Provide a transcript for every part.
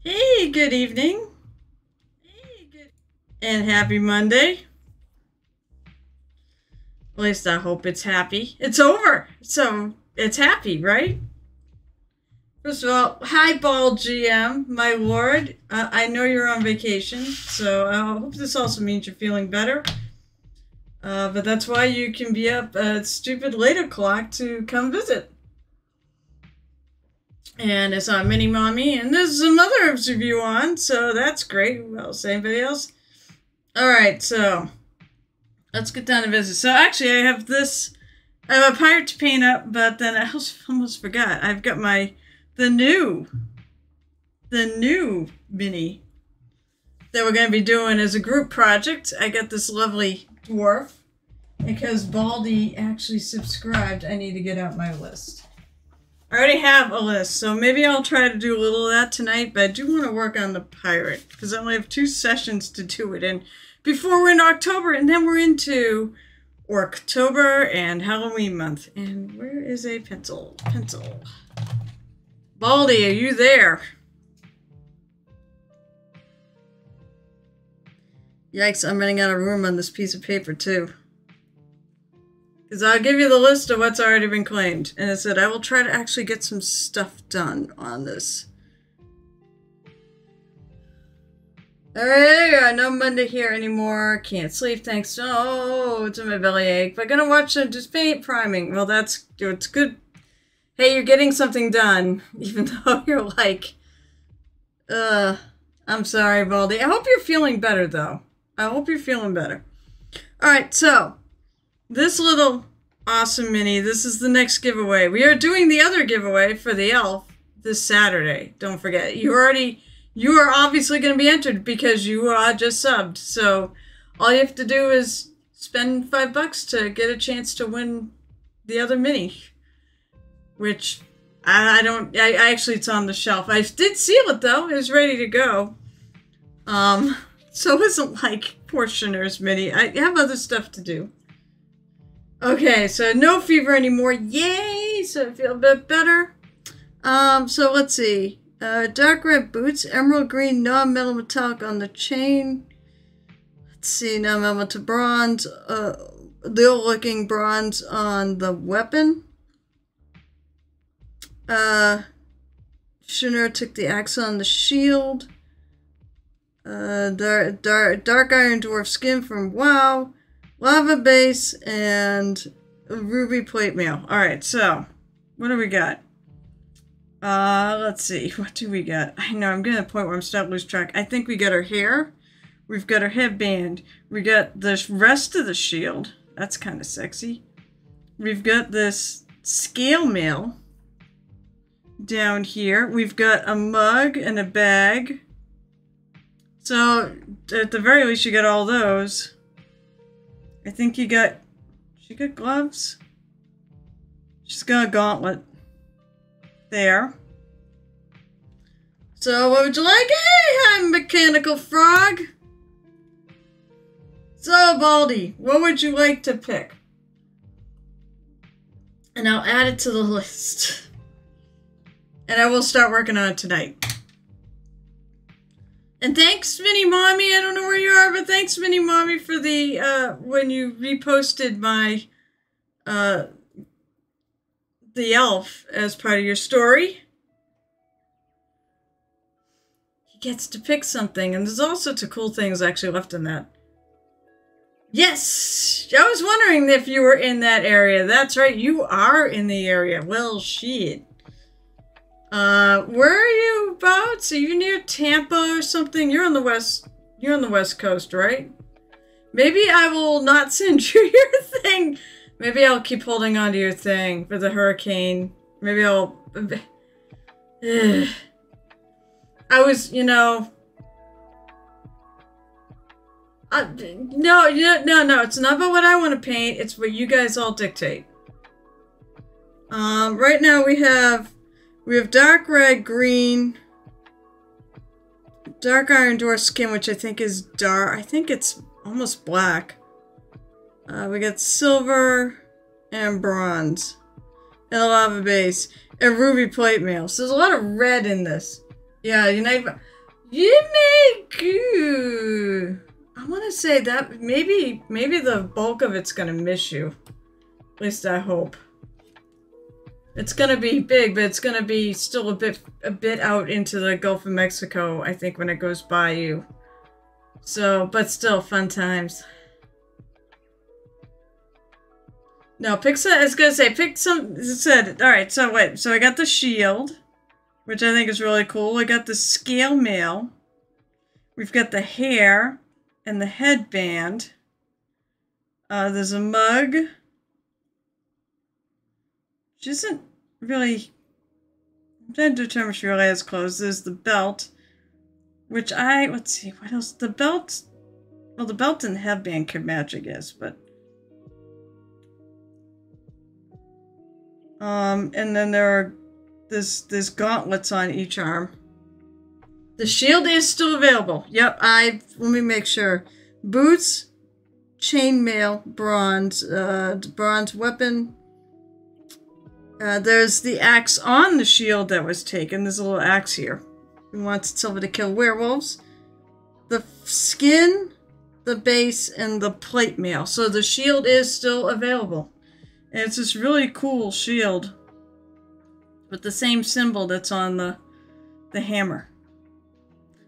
Hey, good evening. And happy Monday. At least I hope it's happy. It's over, so it's happy, right? First of all, hi, Ball GM, my lord. I know you're on vacation, so I hope this also means you're feeling better. But that's why you can be up at stupid late o'clock to come visit. And it's on Mini Mommy, and there's some others of you on, so that's great. Who else? Anybody else? Alright, so let's get down to business. So actually I have a pirate to paint up, but then I almost forgot. I've got the new mini that we're going to be doing as a group project. I got this lovely dwarf. Because Baldy actually subscribed, I need to get out my list. I already have a list, so maybe I'll try to do a little of that tonight, but I do want to work on the pirate, because I only have 2 sessions to do it in before we're in October, and then we're into October and Halloween month. And where is a pencil? Baldy, are you there? Yikes, I'm running out of room on this piece of paper, too. Because I'll give you the list of what's already been claimed. And it said I will try to actually get some stuff done on this. Alright, no Monday here anymore. Can't sleep, thanks. Oh, it's in my bellyache. But gonna watch some just paint priming. Well, it's good. Hey, you're getting something done. Even though you're like, I'm sorry, Baldy. I hope you're feeling better, though. I hope you're feeling better. Alright, so this little awesome mini, this is the next giveaway. We are doing the other giveaway for the elf this Saturday. Don't forget. You are obviously going to be entered because you just subbed. So all you have to do is spend $5 to get a chance to win the other mini. Which I actually, it's on the shelf. I did seal it though. It was ready to go. So it wasn't like Portioner's mini. I have other stuff to do. Okay, so no fever anymore. Yay! So I feel a bit better. So let's see. Dark red boots, emerald green non-metal metallic on the chain. Let's see, non-metal to bronze. Little looking bronze on the weapon. Shinra took the axe on the shield. Dark iron dwarf skin from WoW. Lava base and ruby plate mail. Alright, so what do we got? Let's see. What do we got? I know, I'm getting to the point where I'm starting to lose track. I think we got our hair. We've got our headband. We got the rest of the shield. That's kind of sexy. We've got this scale mail down here. We've got a mug and a bag. So, at the very least, you got all those. I think she got gloves? She's got a gauntlet. There. So, what would you like? Hey, hi, Mechanical Frog! So, Baldy, what would you like to pick? And I'll add it to the list. And I will start working on it tonight. And thanks, Mini Mommy. I don't know where you are, but thanks, Mini Mommy, for the, when you reposted my, the elf as part of your story. He gets to pick something, and there's all sorts of cool things actually left in that. Yes! I was wondering if you were in that area. That's right, you are in the area. Well, shit. Where are you about? So you near Tampa or something? You're on the west coast, right? Maybe I will not send you your thing. Maybe I'll keep holding on to your thing for the hurricane. Maybe I'll... I was, you know... No, it's not about what I want to paint. It's what you guys all dictate. Right now we have dark red, green, dark iron dwarf skin, which I think is dark. I think it's almost black. We got silver and bronze and a lava base and ruby plate mail. So there's a lot of red in this. Yeah, Yumeku! I want to say that maybe the bulk of it's going to miss you. At least I hope. It's going to be big, but it's going to be still a bit out into the Gulf of Mexico, I think, when it goes by you. So, but still, fun times. No, pick some, I was going to say, pick some, it said, alright, so wait, so I got the shield, which I think is really cool. I got the scale mail. We've got the hair and the headband. There's a mug. Which isn't really... I'm trying to determine if she really has clothes. There's the belt. Which let's see, what else? The belt... Well, the belt and the headband could match, I guess, but... and then there's gauntlets on each arm. The shield is still available. Yep, let me make sure. Boots, chainmail, bronze, bronze weapon. There's the axe on the shield that was taken. There's a little axe here. He wants silver to kill werewolves. The skin, the base, and the plate mail. So the shield is still available. And it's this really cool shield with the same symbol that's on the hammer.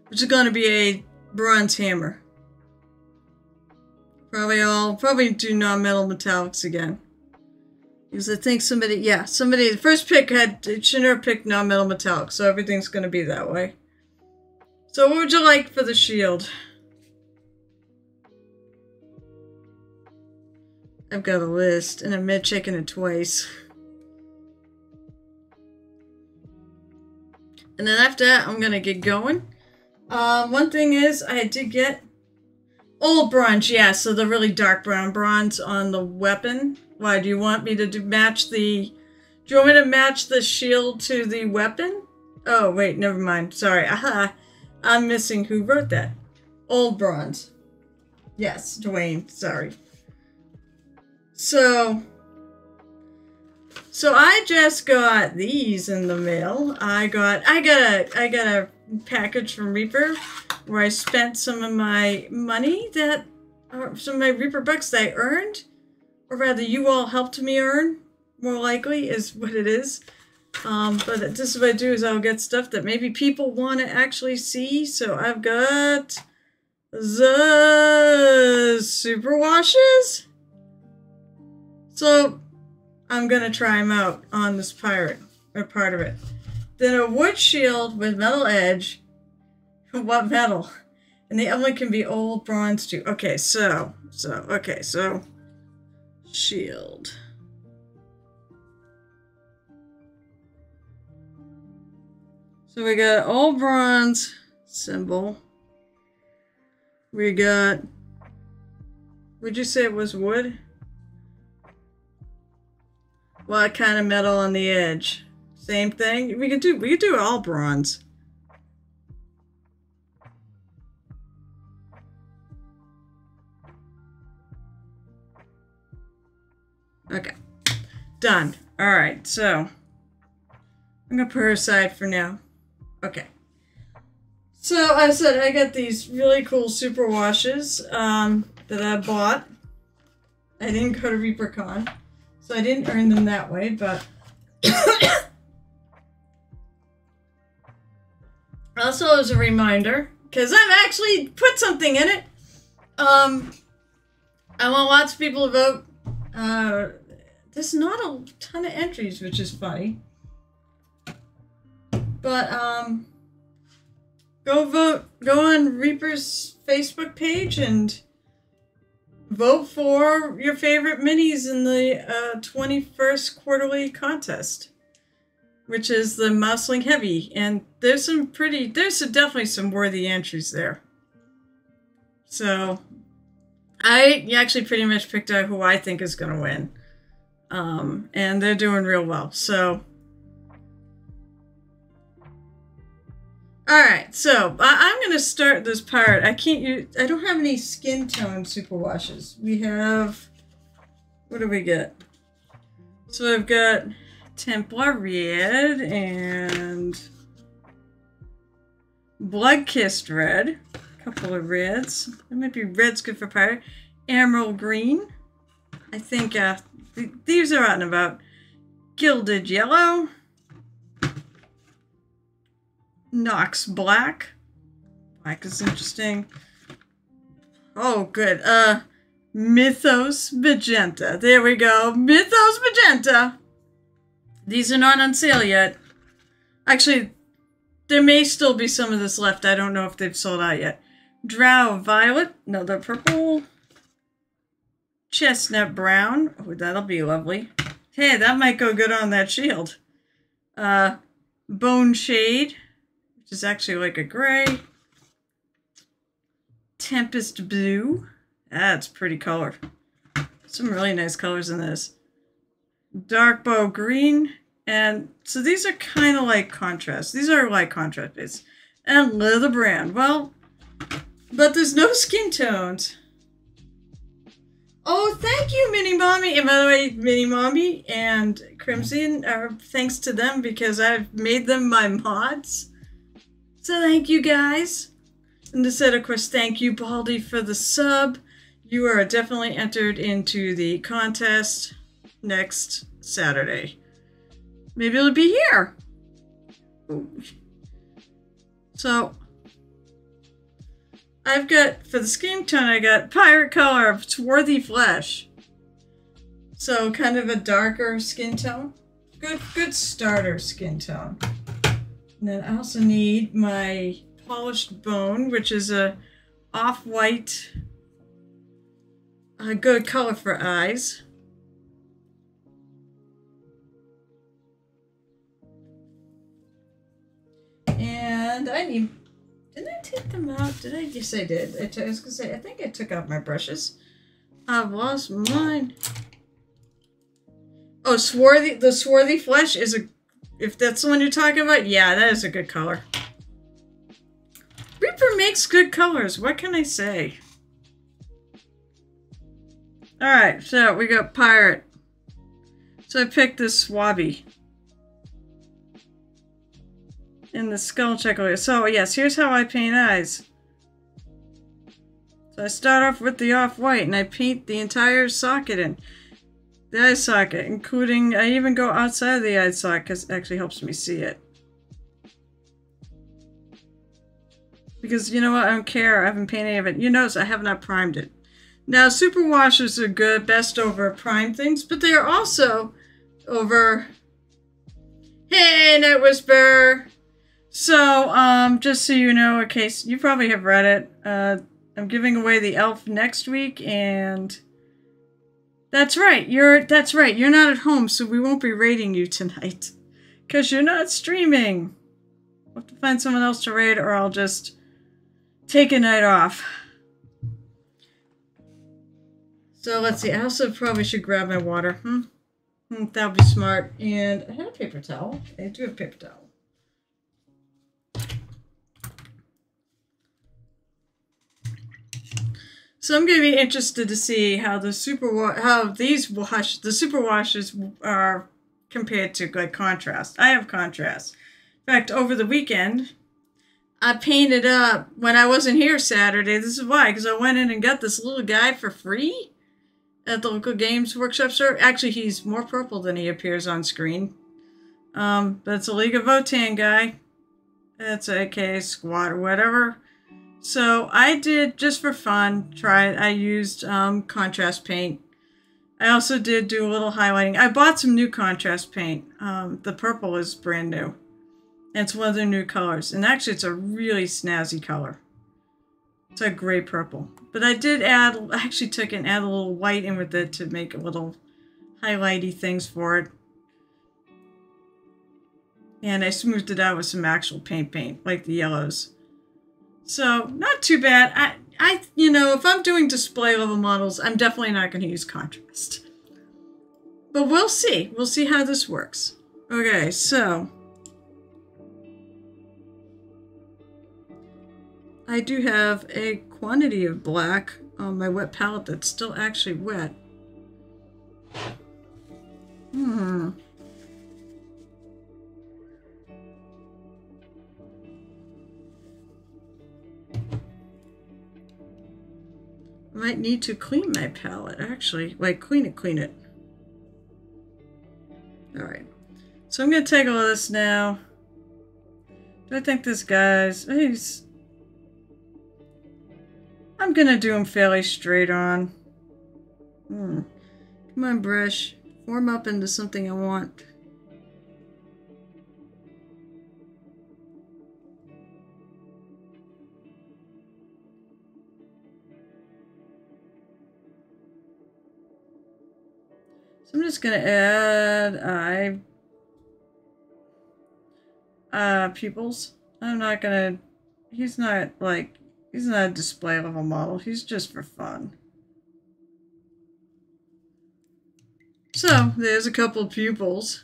Which is going to be a bronze hammer. Probably do non-metal metallics again. Because I think the first pick shouldn't have picked non-metal metallic, so everything's going to be that way. So what would you like for the shield? I've got a list, and I'm checking it twice. And then after that, I'm going to get going. One thing is, I did get old bronze, yeah, so the really dark brown bronze on the weapon. Why, do you want me to match the... Do you want me to match the shield to the weapon? Oh, wait, never mind. Sorry. Aha. I'm missing who wrote that. Old bronze. Yes, Dwayne. Sorry. So I just got these in the mail. I got a package from Reaper where I spent some of my money some of my Reaper bucks that I earned, or rather you all helped me earn, more likely is what it is. But this is what I do is I'll get stuff that maybe people want to actually see. So I've got the super washes. So I'm going to try them out on this pirate, or part of it. Then a wood shield with metal edge. What metal? And the other one can be old bronze too. Okay, so shield. So we got old bronze symbol. We got, would you say it was wood? What kind of metal on the edge? Same thing. We could do all bronze. Okay. Done. Alright, so I'm gonna put her aside for now. Okay. So I said I got these really cool super washes that I bought. I didn't go to ReaperCon, so I didn't earn them that way, but also as a reminder, because I've actually put something in it. I want lots of people to vote. There's not a ton of entries, which is funny. But, go vote. Go on Reaper's Facebook page and vote for your favorite minis in the 21st quarterly contest, which is the Mousling Heavy. And there's definitely some worthy entries there. So I actually pretty much picked out who I think is going to win. And they're doing real well. So, alright, so I'm going to start this part. I don't have any skin tone super washes. We have, what do we get? So I've got Templar Red and Blood-Kissed Red. A couple of reds. That might be red's good for pirate. Emerald Green. I think these are out and about. Gilded Yellow. Nox Black. Black is interesting. Oh, good. Mythos Magenta. There we go. Mythos Magenta. These are not on sale yet. Actually, there may still be some of this left. I don't know if they've sold out yet. Drow Violet. Another purple. Chestnut Brown. Oh, that'll be lovely. Hey, that might go good on that shield. Bone Shade, which is actually like a gray. Tempest Blue. That's pretty color. Some really nice colors in this. Dark Bow Green. And so these are kind of like contrast. These are like contrast bits. And Leather Brown. Well, but there's no skin tones. Oh, thank you, Mini Mommy. And by the way, Mini Mommy and Crimson are thanks to them because I've made them my mods. So thank you, guys. And to say, of course, thank you, Baldy, for the sub. You are definitely entered into the contest next Saturday. Maybe it'll be here. Ooh. So, I've got, for the skin tone, I got Pirate Color of Swarthy Flesh. So, kind of a darker skin tone. Good starter skin tone. And then I also need my Polished Bone, which is a off-white, a good color for eyes. And I need, didn't I take them out? Did I? Yes, I did. I was gonna say, I think I took out my brushes. I've lost mine. Oh, the Swarthy Flesh is a, if that's the one you're talking about, yeah, that is a good color. Reaper makes good colors. What can I say? Alright, so we got Pirate. So I picked this Swabby. In the skull checker. So yes, here's how I paint eyes. So I start off with the off-white and I paint the entire socket in. The eye socket, including, I even go outside of the eye socket because it actually helps me see it. Because you know what, I don't care, I haven't painted any of it. You notice I have not primed it. Now, super washes are good, best over prime things, but they are also over... Hey, Night Whisperer! So, just so you know, in case you probably have read it, I'm giving away the elf next week, and that's right, you're not at home, so we won't be raiding you tonight, because you're not streaming. We'll have to find someone else to raid, or I'll just take a night off. So let's see, I also probably should grab my water. That would be smart. And I had a paper towel. I do have a paper towel. So I'm going to be interested to see how the super washes are compared to like contrast. I have contrast. In fact, over the weekend, I painted up when I wasn't here Saturday. This is why, because I went in and got this little guy for free at the local games workshop store. Actually, he's more purple than he appears on screen. But it's a League of Votan guy. It's AK squad or whatever. So I did, just for fun, I used contrast paint. I also did do a little highlighting. I bought some new contrast paint. The purple is brand new. And it's one of their new colors. And actually it's a really snazzy color. It's a gray purple. But I did add, I actually took and added a little white in with it to make a little highlighty things for it. And I smoothed it out with some actual paint, like the yellows. So, not too bad. You know, if I'm doing display level models, I'm definitely not going to use contrast. But we'll see. We'll see how this works. Okay, so I do have a quantity of black on my wet palette that's still actually wet. might need to clean my palette, actually. Like, clean it. Alright. So I'm going to take a look at this now. Do I think this guy's... I'm going to do him fairly straight on. Come on, brush. Form up into something I want. So I'm just going to add pupils. I'm not going to... He's not a display level model. He's just for fun. So, there's a couple of pupils.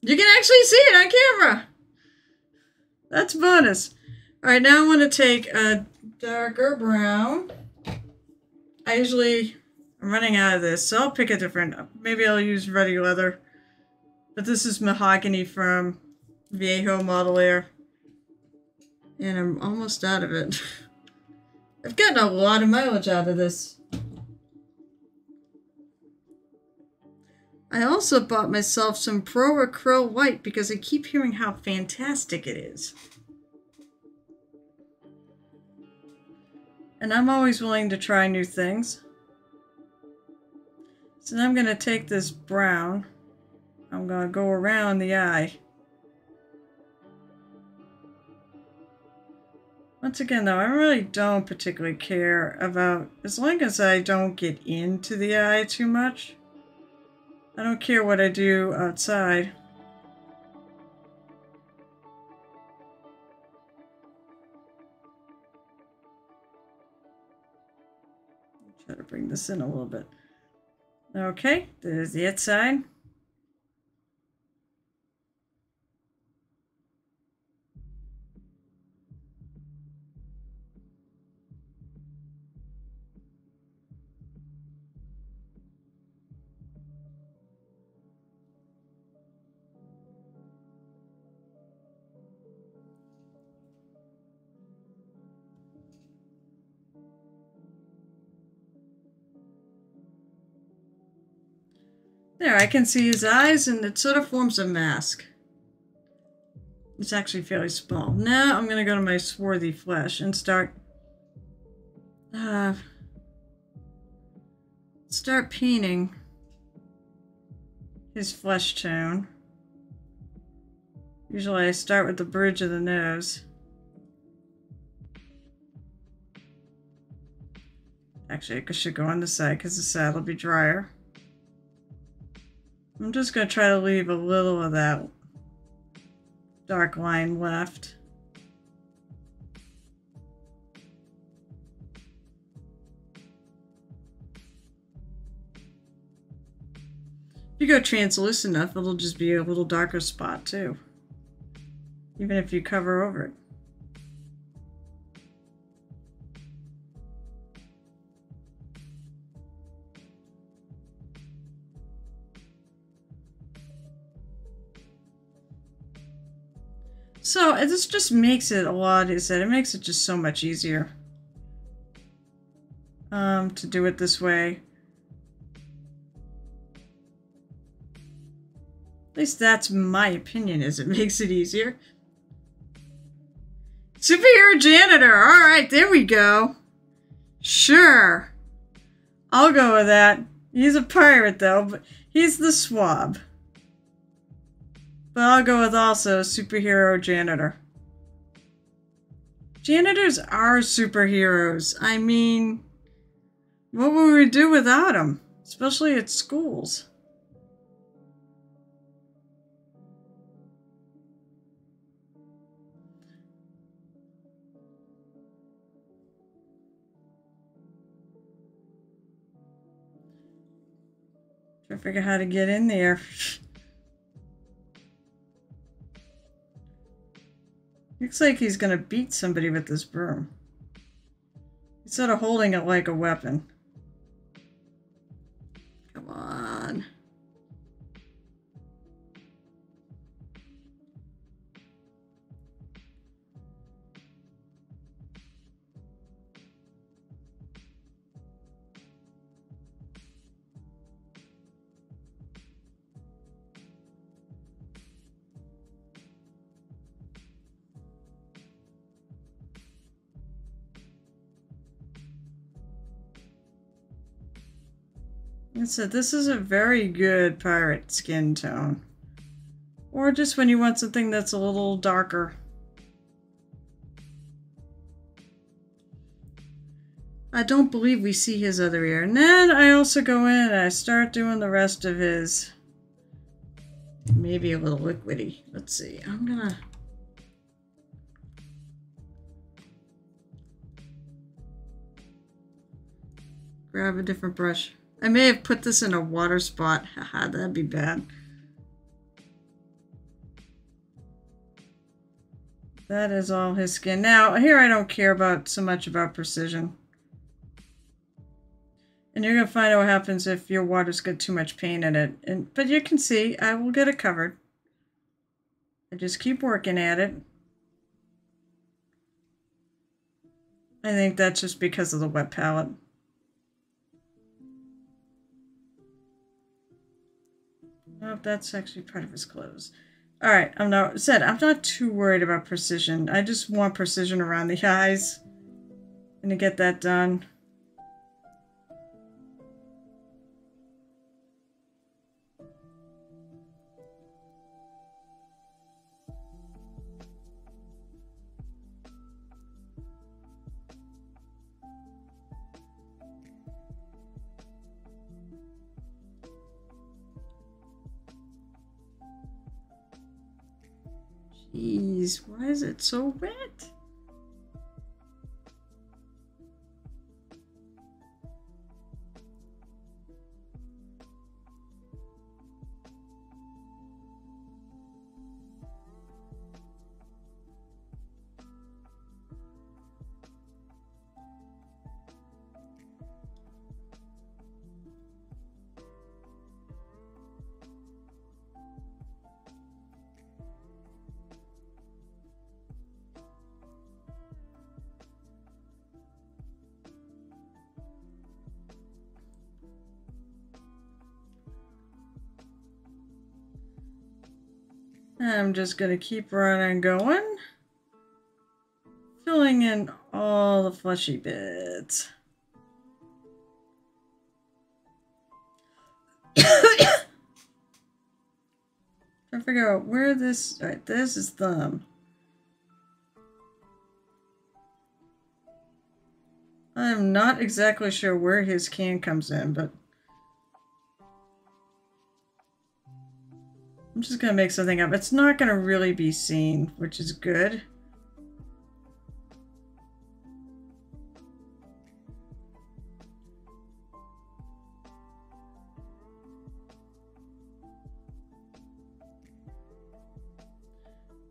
You can actually see it on camera! That's bonus. Alright, now I want to take a darker brown. I'm running out of this, so I'll pick a different... Maybe I'll use Ruddy Leather. But this is Mahogany from Viejo Model Air. And I'm almost out of it. I've gotten a lot of mileage out of this. I also bought myself some Pro Acryl White because I keep hearing how fantastic it is. And I'm always willing to try new things. So now I'm going to take this brown. I'm going to go around the eye. Once again, though, I really don't particularly care about... As long as I don't get into the eye too much. I don't care what I do outside. Try to bring this in a little bit. Okay, there's the outside. There, I can see his eyes, and it sort of forms a mask. It's actually fairly small. Now I'm going to go to my swarthy flesh and start painting his flesh tone. Usually I start with the bridge of the nose. Actually, I should go on the side because the side will be drier. I'm just going to try to leave a little of that dark line left. If you go translucent enough, it'll just be a little darker spot too. Even if you cover over it. So this just makes it a lot, it makes it just so much easier to do it this way. At least that's my opinion, is it makes it easier. Superhero janitor, alright, there we go. Sure. I'll go with that. He's a pirate though, but he's the swab. But I'll go with also superhero janitor. Janitors are superheroes. I mean, what would we do without them? Especially at schools. Trying to figure out how to get in there. Looks like he's gonna beat somebody with this broom. He's sort of holding it like a weapon. Come on. I said, this is a very good pirate skin tone. Or just when you want something that's a little darker. I don't believe we see his other ear. And then I also go in and I start doing the rest of his. Maybe a little liquidy. Let's see. I'm gonna... grab a different brush. I may have put this in a water spot. Haha, that'd be bad. That is all his skin. Now, here I don't care about so much about precision. And you're going to find out what happens if your water's got too much paint in it. But you can see, I will get it covered. I just keep working at it. I think that's just because of the wet palette. Nope, that's actually part of his clothes. Alright, I'm not too worried about precision. I just want precision around the eyes. I'm gonna get that done. Jeez, why is it so wet? I'm just going to keep running going, filling in all the fleshy bits. Trying to figure out where this, all right, this is thumb. I'm not exactly sure where his can comes in, but I'm just going to make something up. It's not going to really be seen, which is good.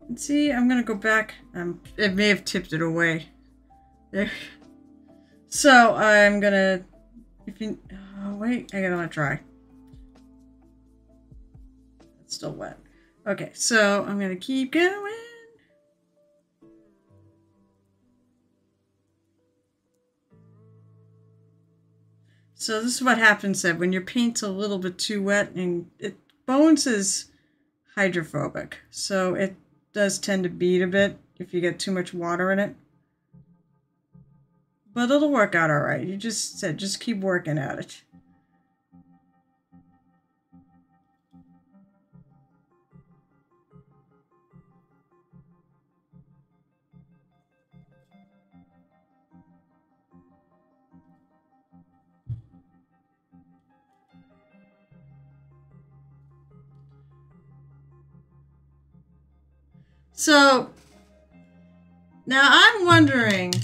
And see, I'm going to go back. It may have tipped it away. There. So I'm going to, oh wait, I gotta try. Still wet. Okay, so I'm gonna keep going. So this is what happens when your paint's a little bit too wet, and bones is hydrophobic, so it does tend to bead a bit if you get too much water in it. But it'll work out all right. You just keep working at it. So now I'm wondering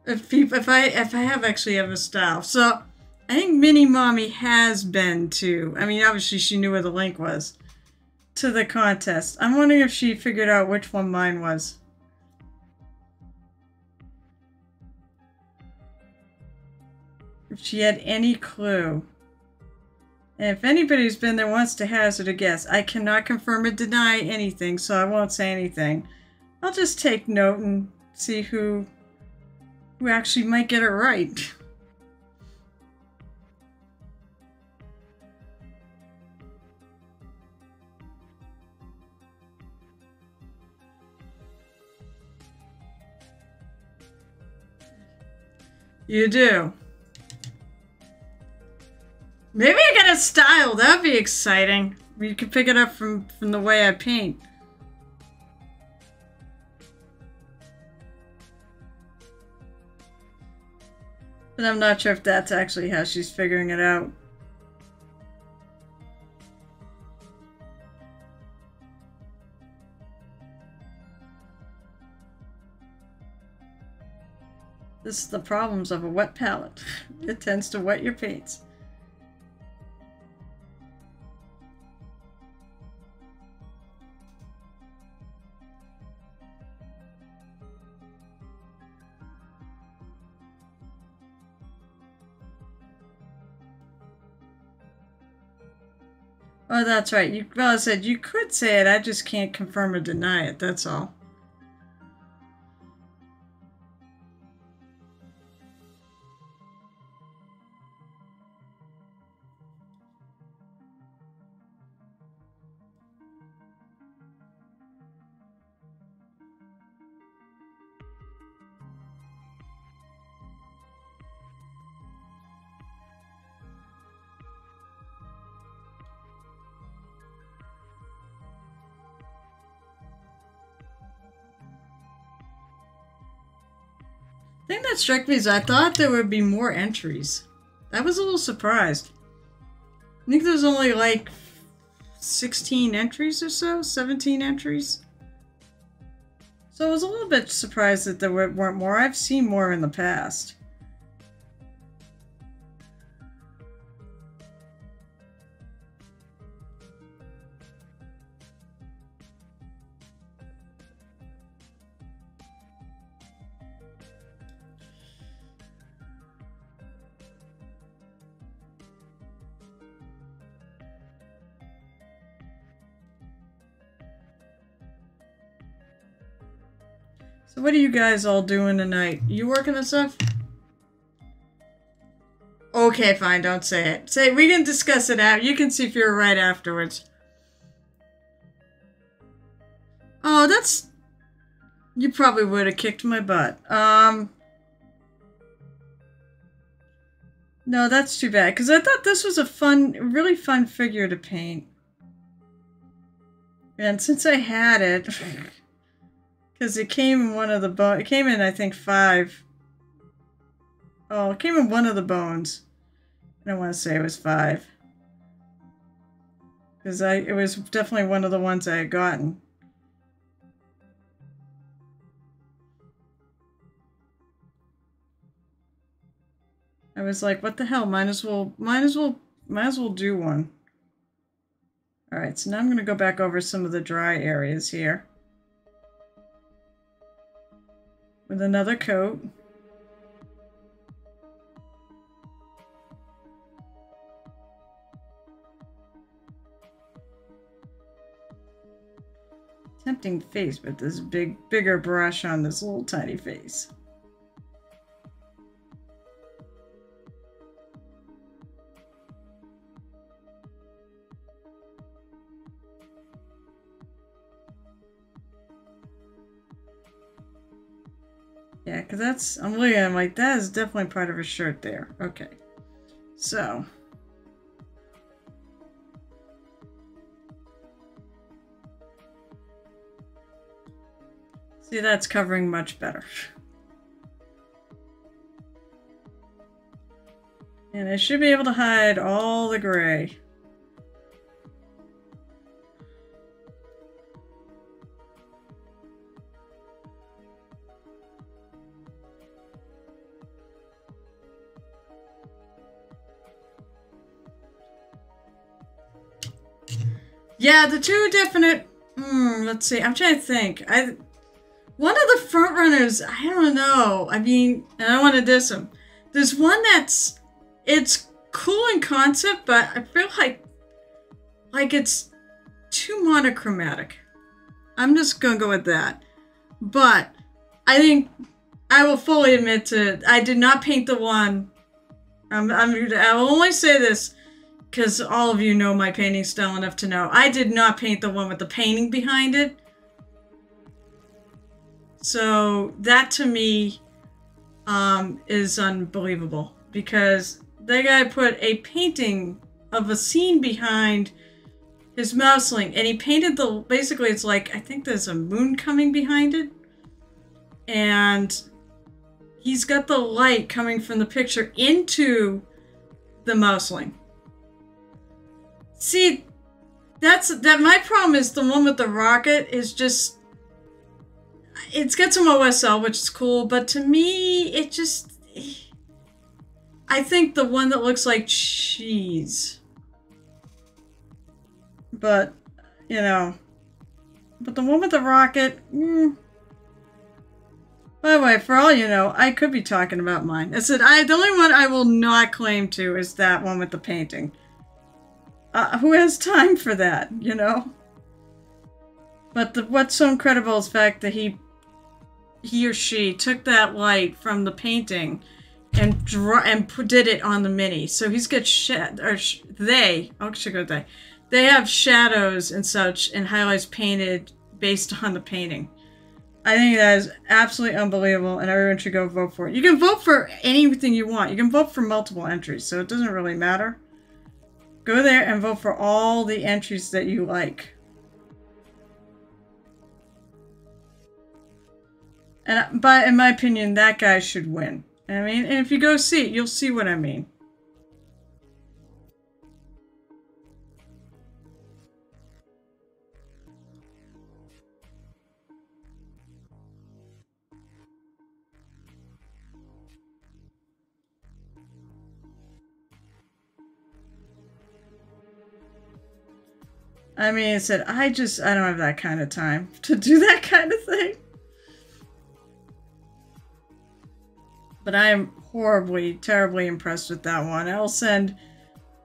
if I actually have a style. So I think Mini Mommy has been to, I mean, obviously she knew where the link was to the contest. I'm wondering if she figured out which one mine was. If she had any clue. And if anybody's been there wants to hazard a guess, I cannot confirm or deny anything, so I won't say anything. I'll just take note and see who actually might get it right. You do. Maybe I gotta style. That'd be exciting. You could pick it up from the way I paint. But I'm not sure if that's actually how she's figuring it out. This is the problems of a wet palette. It tends to wet your paints. Oh, that's right. Well, I said you could say it. I just can't confirm or deny it. That's all. The thing that struck me is I thought there would be more entries. I was a little surprised. I think there's only like 16 entries or so, 17 entries. So I was a little bit surprised that there weren't more. I've seen more in the past. So what are you guys all doing tonight? You working on stuff? Okay, fine, don't say it. Say we can discuss it out. You can see if you're right afterwards. Oh, that's... You probably would have kicked my butt. No, that's too bad, because I thought this was a really fun figure to paint. And since I had it... Because it came in one of the bones. It came in, I think, 5. Oh, it came in one of the bones. I don't want to say it was 5. Because it was definitely one of the ones I had gotten. I was like, what the hell? Might as well do one. Alright, so now I'm going to go back over some of the dry areas here. With another coat. Tempting face, but this bigger brush on this little tiny face. Yeah, because that's, I'm looking at it, I'm like, that is definitely part of a shirt there. Okay. So. See, that's covering much better. And I should be able to hide all the gray. Yeah, the two definite... let's see. I'm trying to think. One of the front runners, I don't know. I mean, and I want to diss him. There's one that's... It's cool in concept, but I feel like it's too monochromatic. I'm just going to go with that. But I think I will fully admit to... I did not paint the one... I will only say this... Because all of you know my painting style enough to know. I did not paint the one with the painting behind it. So that to me is unbelievable. Because the guy put a painting of a scene behind his mouseling, and he painted basically it's like, I think there's a moon coming behind it, and he's got the light coming from the picture into the mouseling. See, my problem is the one with the rocket is just, it's got some OSL, which is cool, but to me, it just, I think the one that looks like cheese. But, you know, but the one with the rocket, By the way, for all you know, I could be talking about mine. I said, the only one I will not claim to is that one with the painting. Who has time for that, you know? But what's so incredible is the fact that he or she took that light from the painting and did it on the mini. So he's got they have shadows and such and highlights painted based on the painting. I think that is absolutely unbelievable, and everyone should go vote for it. You can vote for anything you want. You can vote for multiple entries, so it doesn't really matter. Go there and vote for all the entries that you like. And in my opinion, that guy should win. I mean, and if you go see it, you'll see what I mean. I mean, I said, I don't have that kind of time to do that kind of thing. But I am horribly, terribly impressed with that one. I will send,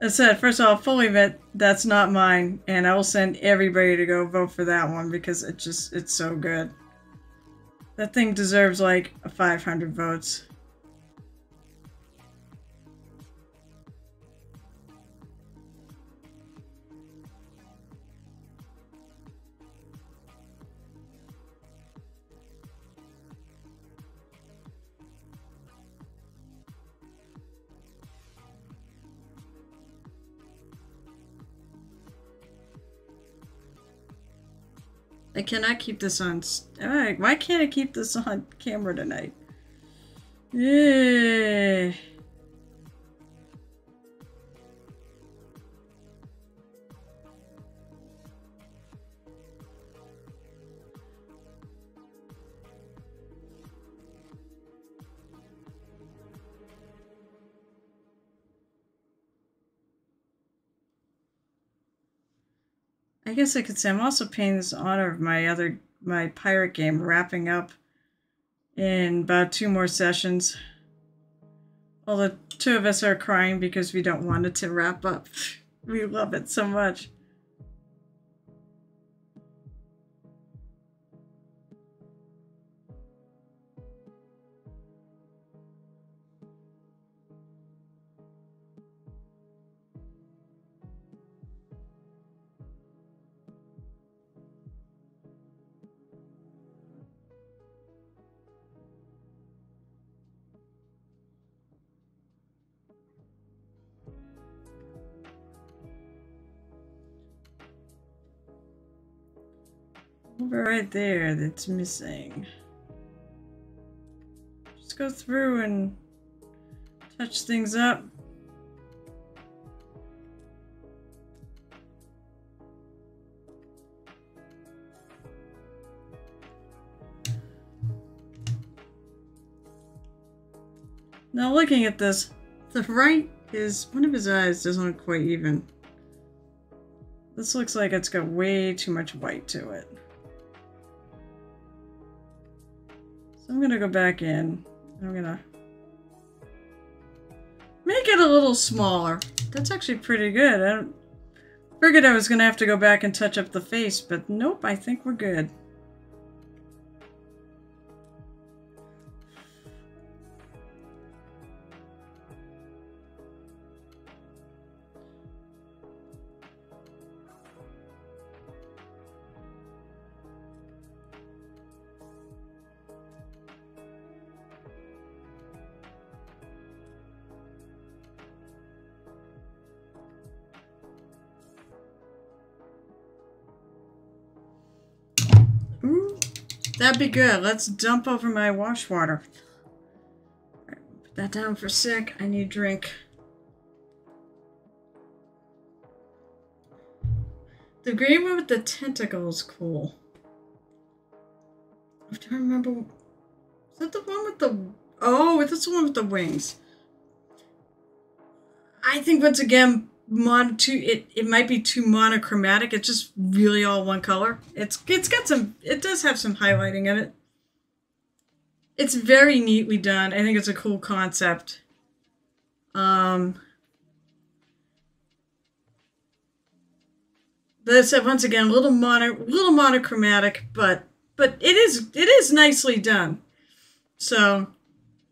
I said, first of all, I'll fully admit that's not mine. And I will send everybody to go vote for that one because it's so good. That thing deserves like 500 votes. I cannot keep this on. Alright, why can't I keep this on camera tonight? Yeah. I guess I could say I'm also paying this in honor of my pirate game wrapping up in about 2 more sessions. Although 2 of us are crying because we don't want it to wrap up. We love it so much. Over right there that's missing. Just go through and touch things up. Now looking at this, the right is, one of his eyes doesn't look quite even. This looks like it's got way too much white to it. So I'm gonna go back in. I'm gonna make it a little smaller. That's actually pretty good. I figured I was gonna have to go back and touch up the face, but nope, I think we're good. Ooh, that'd be good. Let's dump over my wash water. Right, put that down for a sec. I need a drink. The green one with the tentacles, cool. I'm trying to remember. Is that the one with the... Oh, that's the one with the wings. I think once again, it might be too monochromatic. It's just really all one color. It's got some... It does have some highlighting in it. It's very neatly done. I think it's a cool concept. But once again, a little monochromatic, but it is nicely done. So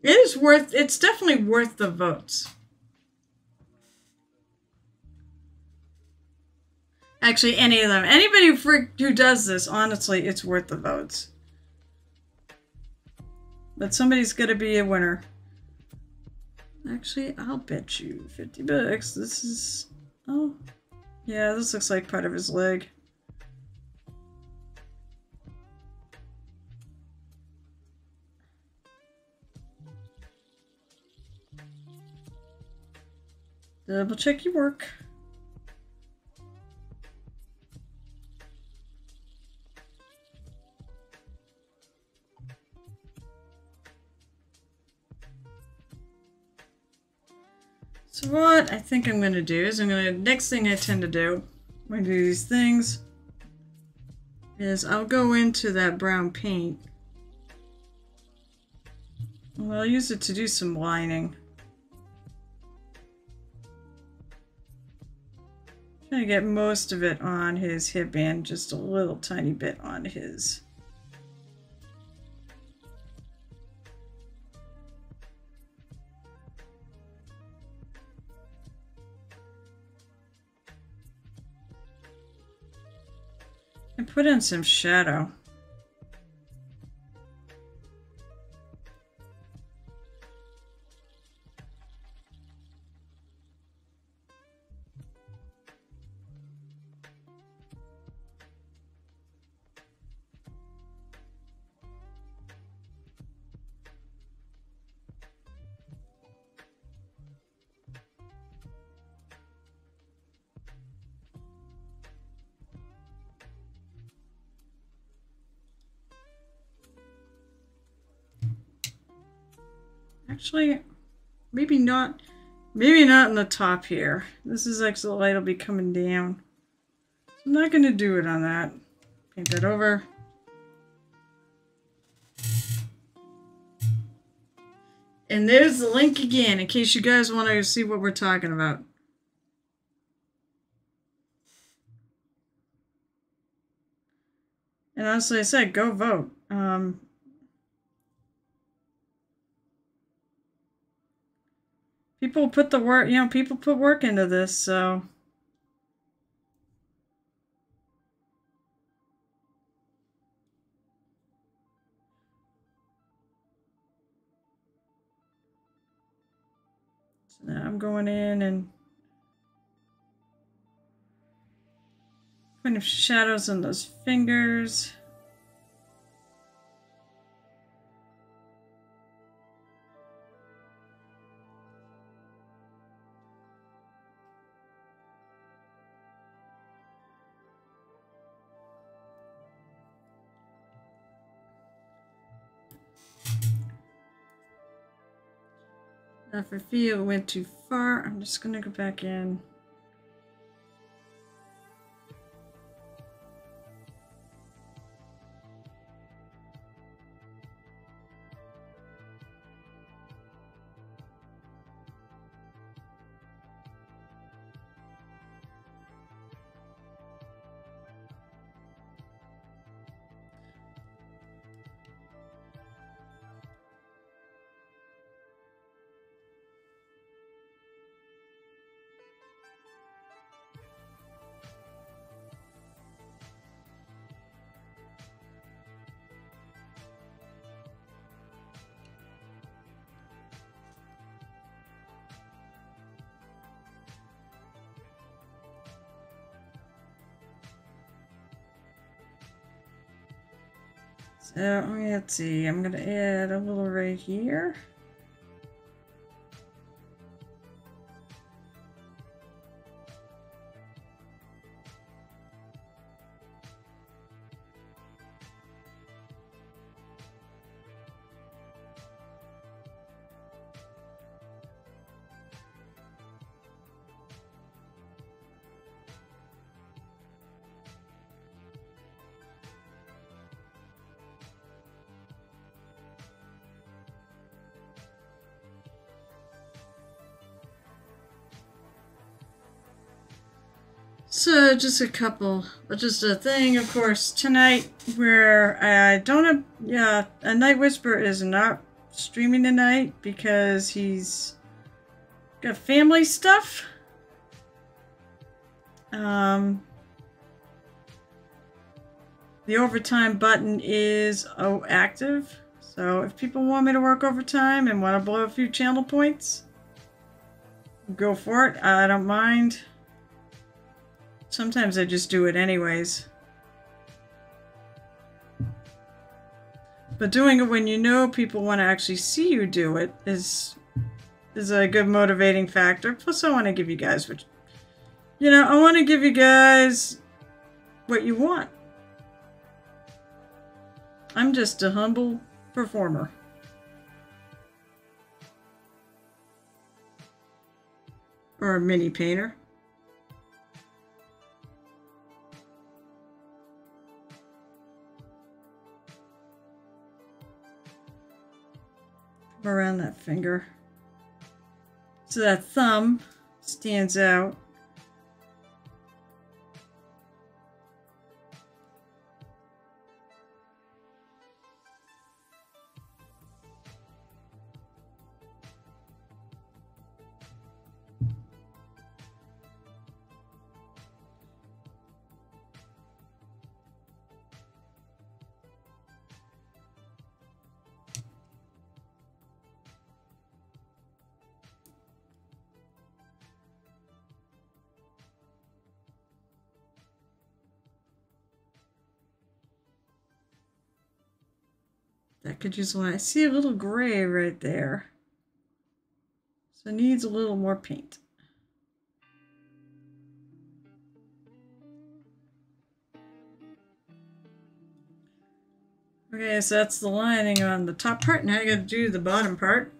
it's definitely worth the votes. Actually, any of them. Anybody who does this, honestly, it's worth the votes. But somebody's gonna be a winner. Actually, I'll bet you 50 bucks. This is... Oh... Yeah, this looks like part of his leg. Double check your work. So what I think I'm going to do is next thing I tend to do when I do these things is I'll go into that brown paint. Well, I'll use it to do some lining. Trying to get most of it on his hip and just a little tiny bit on his. And put in some shadow. Actually, maybe not in the top here. This is like the light will be coming down. So I'm not going to do it on that. Paint that over. And there's the link again, in case you guys want to see what we're talking about. And honestly, I said, go vote. People put the work, people put work into this, so. So now I'm going in and putting shadows on those fingers. If I feel it went too far, I'm just going to go back in. So let's see, I'm gonna add a little right here. So just a thing, of course, tonight where I don't have, yeah, a Night Whisper is not streaming tonight because he's got family stuff. The overtime button is active, so if people want me to work overtime and want to blow a few channel points, go for it. I don't mind. Sometimes I just do it anyways. But doing it when you know people want to actually see you do it is a good motivating factor. Plus I want to give you guys what, you know, I want to give you guys what you want. I'm just a humble performer. Or a mini painter. Around that finger so that thumb stands out. That could use a lot. I see a little gray right there. So it needs a little more paint. Okay, so that's the lining on the top part. Now I gotta do the bottom part.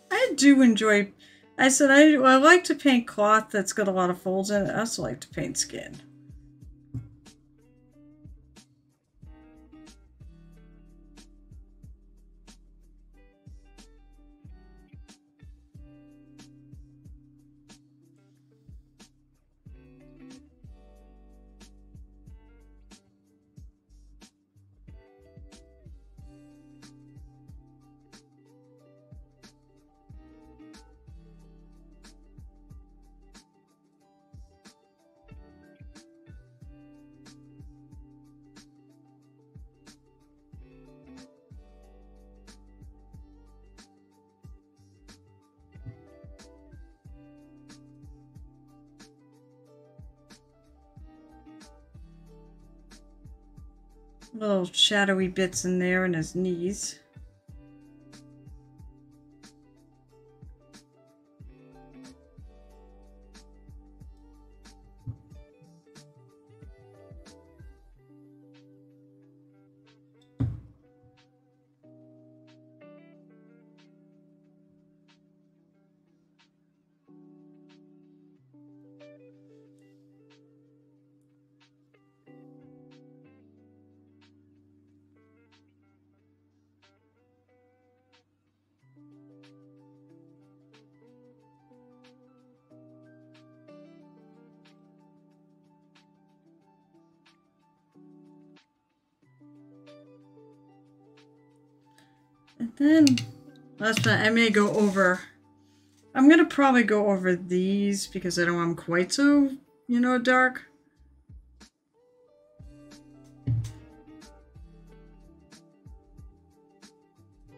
I do enjoy, I said I like to paint cloth that's got a lot of folds in it. I also like to paint skin. Little shadowy bits in there in his knees. And then last time I may go over, I'm going to probably go over these because I don't want them quite so, you know, dark.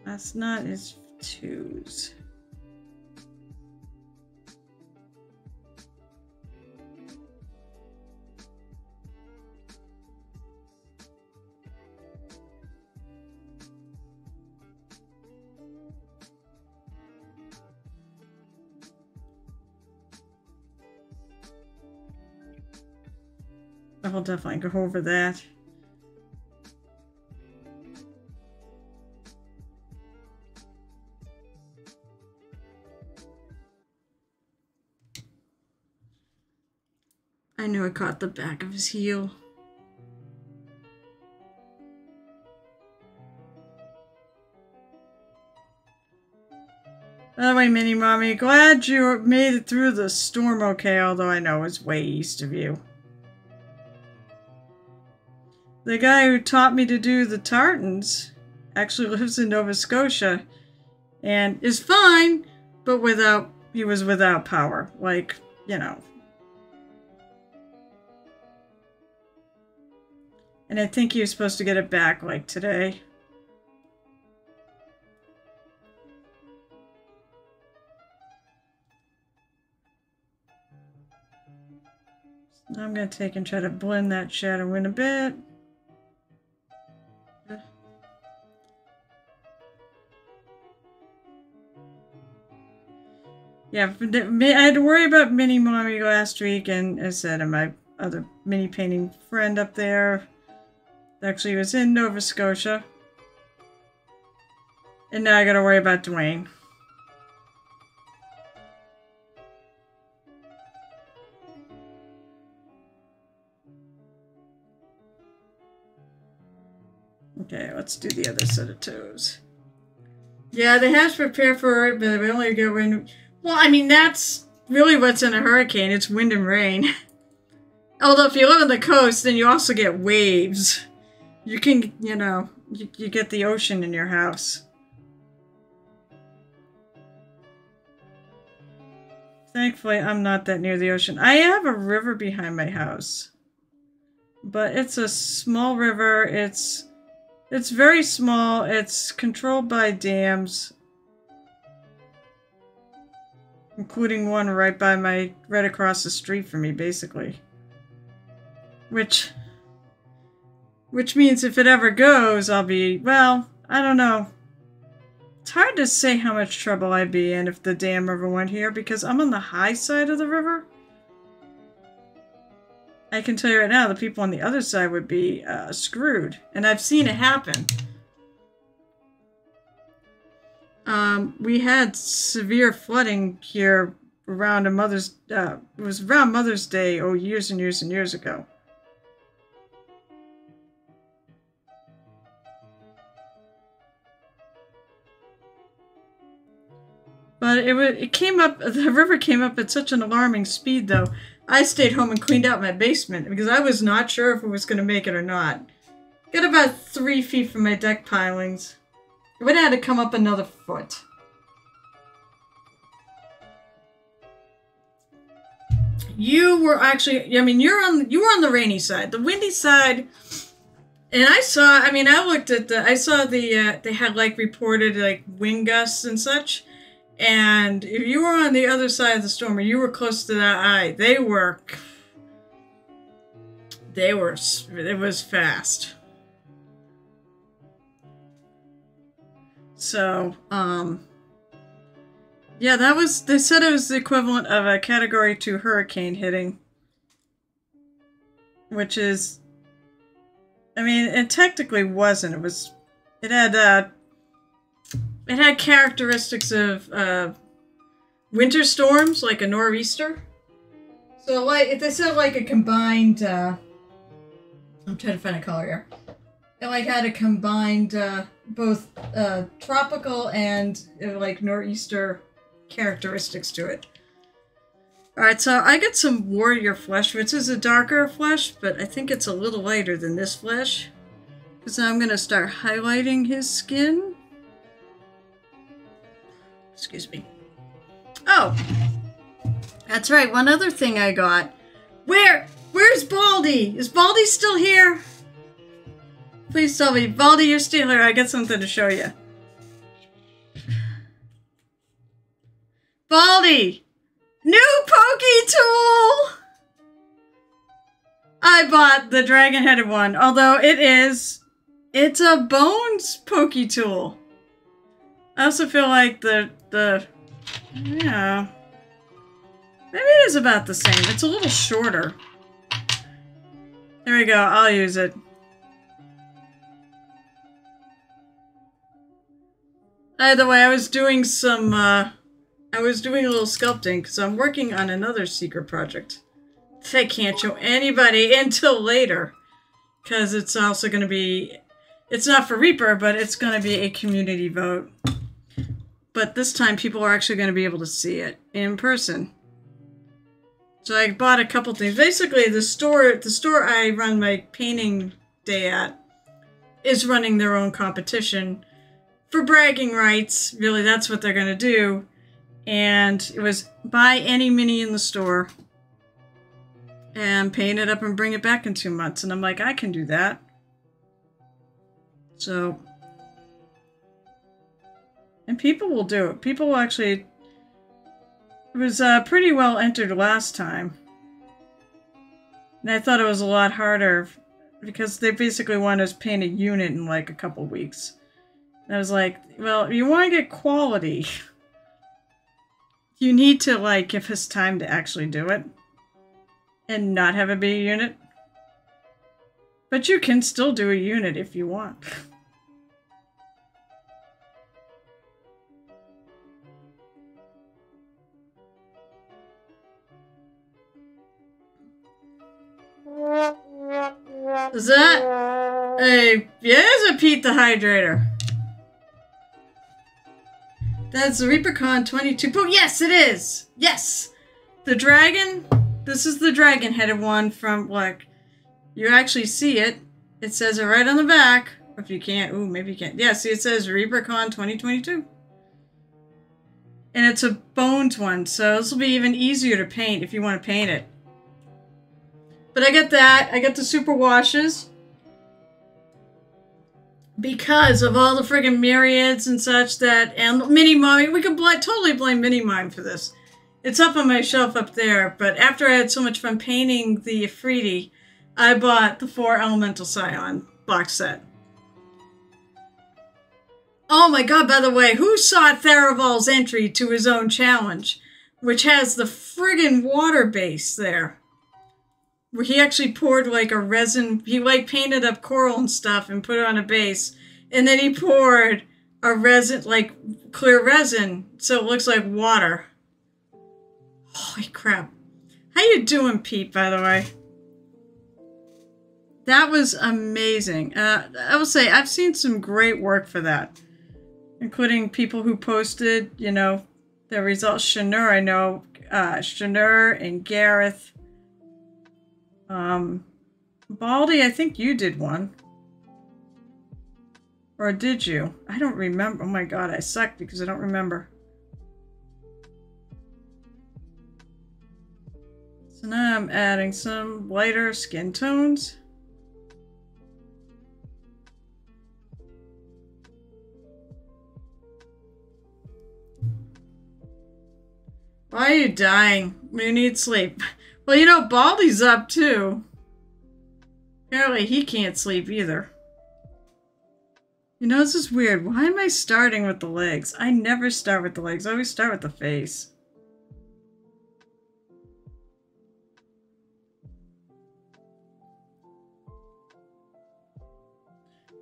That's not his twos. I'll definitely go over that. I knew I caught the back of his heel. By the way, Mini Mommy, glad you made it through the storm okay, although I know it's way east of you. The guy who taught me to do the tartans actually lives in Nova Scotia and is fine, but he was without power. Like, you know. And I think he was supposed to get it back, like, today. So now I'm going to take and try to blend that shadow in a bit. Yeah, I had to worry about Mini Mommy last week, and as I said, and my other mini painting friend up there actually was in Nova Scotia. And now I gotta worry about Dwayne. Okay, let's do the other set of toes. Yeah, they have to prepare for it, but we only get wind. Well, I mean, that's really what's in a hurricane. It's wind and rain. Although if you live on the coast, then you also get waves. You can, you know, you get the ocean in your house. Thankfully, I'm not that near the ocean. I have a river behind my house. But it's a small river. It's very small. It's controlled by dams. Including one right across the street from me, basically. Which means if it ever goes, I'll be, well, I don't know. It's hard to say how much trouble I'd be in if the dam ever went here, because I'm on the high side of the river. I can tell you right now, the people on the other side would be screwed. And I've seen it happen. We had severe flooding here around it was around Mother's Day, years and years and years ago. But it came up, the river came up at such an alarming speed, though. I stayed home and cleaned out my basement because I was not sure if it was going to make it or not. Got about 3 feet from my deck pilings. It would have had to come up another foot. You were actually, I mean, you were on the rainy side. The windy side, and I saw they had like reported like wind gusts and such. And if you were on the other side of the storm, or you were close to that eye, it was fast. So, yeah, they said it was the equivalent of a Category 2 hurricane hitting. Which is, I mean, it technically wasn't. It had characteristics of winter storms, like a nor'easter. So, like, they said like a combined, I'm trying to find a color here. It like had a combined both tropical and like nor'easter characteristics to it. Alright, so I got some warrior flesh, which is a darker flesh, but I think it's a little lighter than this flesh. Because now I'm going to start highlighting his skin. Excuse me. Oh! That's right, one other thing I got. Where's Baldy? Is Baldy still here? Please tell me. Baldy, you're still here. I got something to show you. Baldy! New Pokey Tool! I bought the dragon-headed one, although it's a Bones Pokey Tool. I also feel like yeah, maybe it is about the same. It's a little shorter. There we go. I'll use it. Either way, I was doing some, I was doing a little sculpting because I'm working on another secret project that I can't show anybody until later. Because it's also going to be, it's not for Reaper, but it's going to be a community vote. But this time people are actually going to be able to see it in person. So I bought a couple things. Basically, the store I run my painting day at is running their own competition for bragging rights. Really, that's what they're going to do. And it was buy any mini in the store and paint it up and bring it back in 2 months. And I'm like, I can do that. So, and people will do it. People will actually, it was pretty well entered last time. And I thought it was a lot harder because they basically wanted us to paint a unit in like a couple weeks. And I was like, well, you want to get quality. You need to like give us time to actually do it. And not have it be a unit. But you can still do a unit if you want. Is that a... Yeah, it's a Pete the Hydrator. That's the ReaperCon 22. Oh, yes, it is! Yes! The dragon... This is the dragon-headed one from, like, you actually see it. It says it right on the back. If you can't, ooh, maybe you can't. Yeah, see, it says ReaperCon 2022. And it's a bones one, so this will be even easier to paint if you want to paint it. But I get that. I get the super washes. Because of all the friggin' myriads and such that, and Mini-Mime, we could totally blame Mini-Mime for this. It's up on my shelf up there, but after I had so much fun painting the Afridi, I bought the 4 Elemental Scion box set. Oh my god, by the way, who saw Tharaval's entry to his own challenge, which has the friggin' water base there? Where he actually poured like a resin, he like painted up coral and stuff and put it on a base, and then he poured a resin, like clear resin, so it looks like water. Holy crap. How you doing, Pete, by the way? That was amazing. I will say, I've seen some great work for that. Including people who posted, you know, their results. Shanur, I know. Shanur and Gareth. Baldy, I think you did one. Or did you? I don't remember. Oh my god, I suck because I don't remember. So now I'm adding some lighter skin tones. Why are you dying? You need sleep. Well, you know, Baldy's up too. Apparently he can't sleep either. You know, this is weird. Why am I starting with the legs? I never start with the legs. I always start with the face.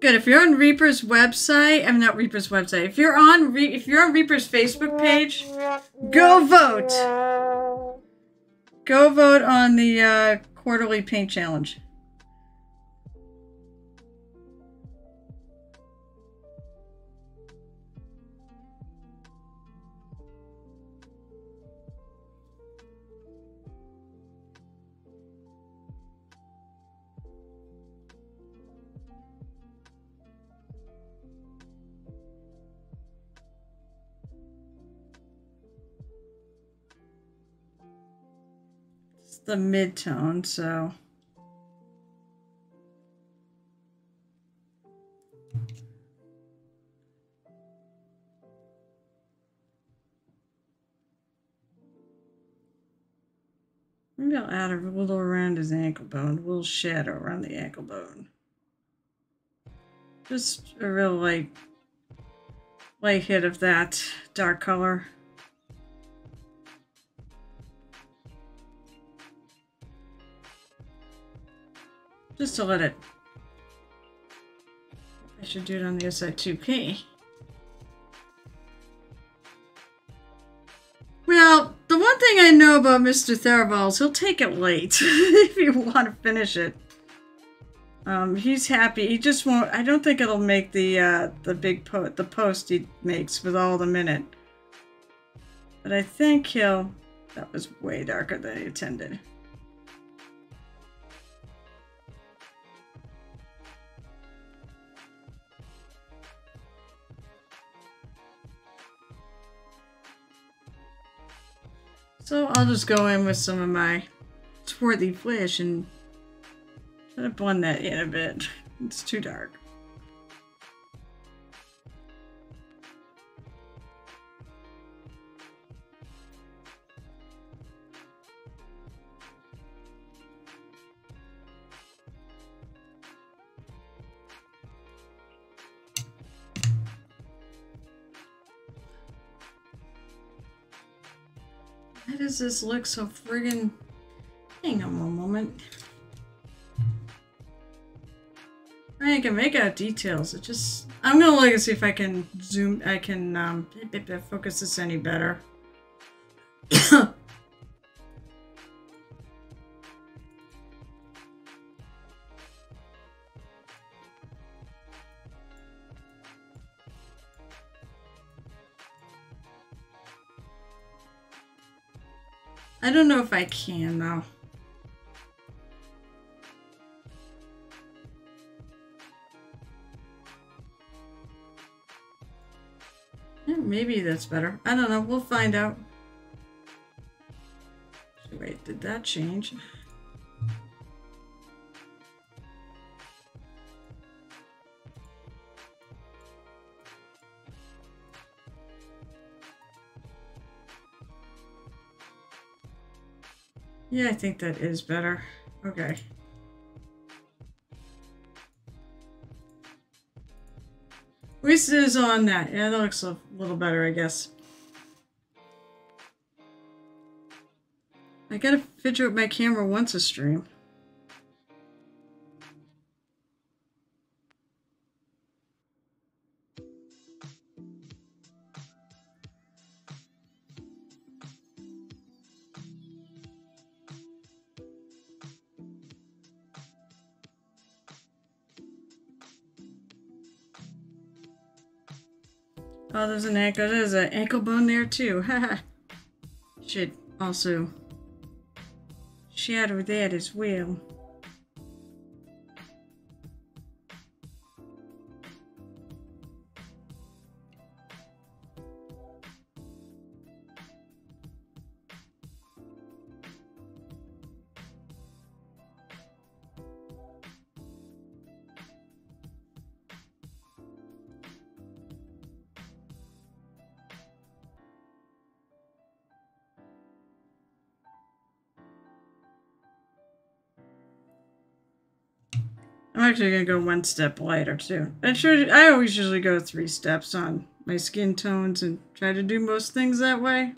Good. If you're on Reaper's website, I'm not Reaper's website. If you're on Reaper's Facebook page, go vote. Go vote on the quarterly paint challenge. The mid-tone, so maybe I'll add a little around his ankle bone, a little shadow around the ankle bone. Just a real light hit of that dark color. Just to let it... I should do it on the other side too. Okay. Well, the one thing I know about Mr. Theraval is he'll take it late if you want to finish it. He's happy. He just won't. I don't think it'll make the post he makes with all the minute. But I think he'll. That was way darker than I intended. So I'll just go in with some of my swarthy flesh and try to blend that in a bit. It's too dark. Why does this look so friggin'... Hang on one moment. I can make out details. It just... I'm gonna look and see if I can zoom... I can focus this any better. I don't know if I can, though. Yeah, maybe that's better. I don't know. We'll find out. Wait, did that change? Yeah, I think that is better. Okay. At least it is on that. Yeah, that looks a little better, I guess. I gotta fidget with my camera once a stream. Oh, there's an ankle. There's an ankle bone there too. Haha. Should also shadow that as well. I'm actually gonna go one step lighter too. I always usually go 3 steps on my skin tones and try to do most things that way.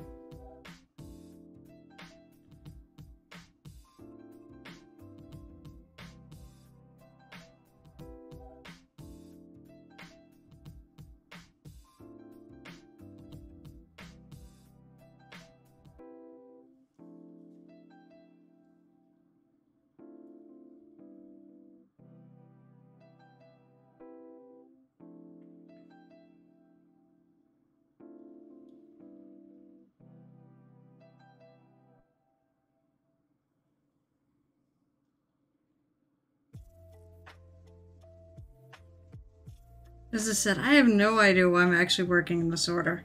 As I said, I have no idea why I'm actually working in this order.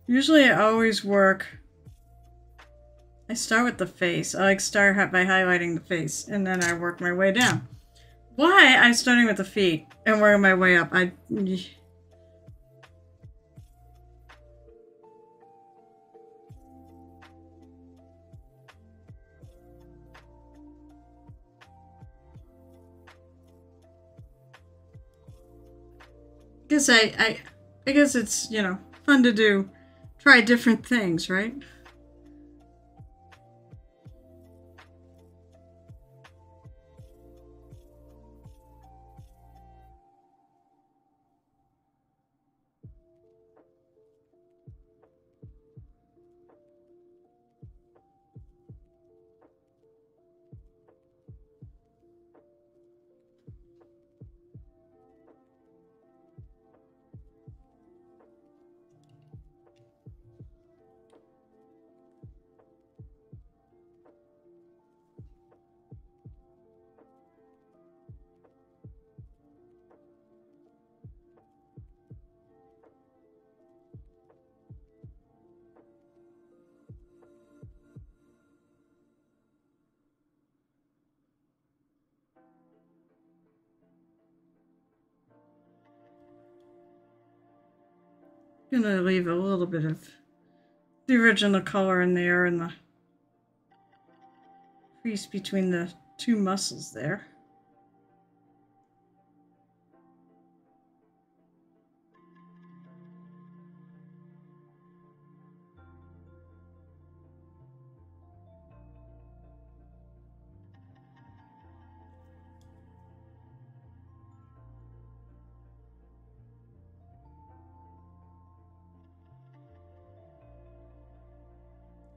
Usually I always work... I start with the face. I start by highlighting the face, and then I work my way down. Why I'm starting with the feet and working my way up? I guess it's, you know, fun to do. Try different things, right? Gonna leave a little bit of the original color in there and the crease between the two muscles there.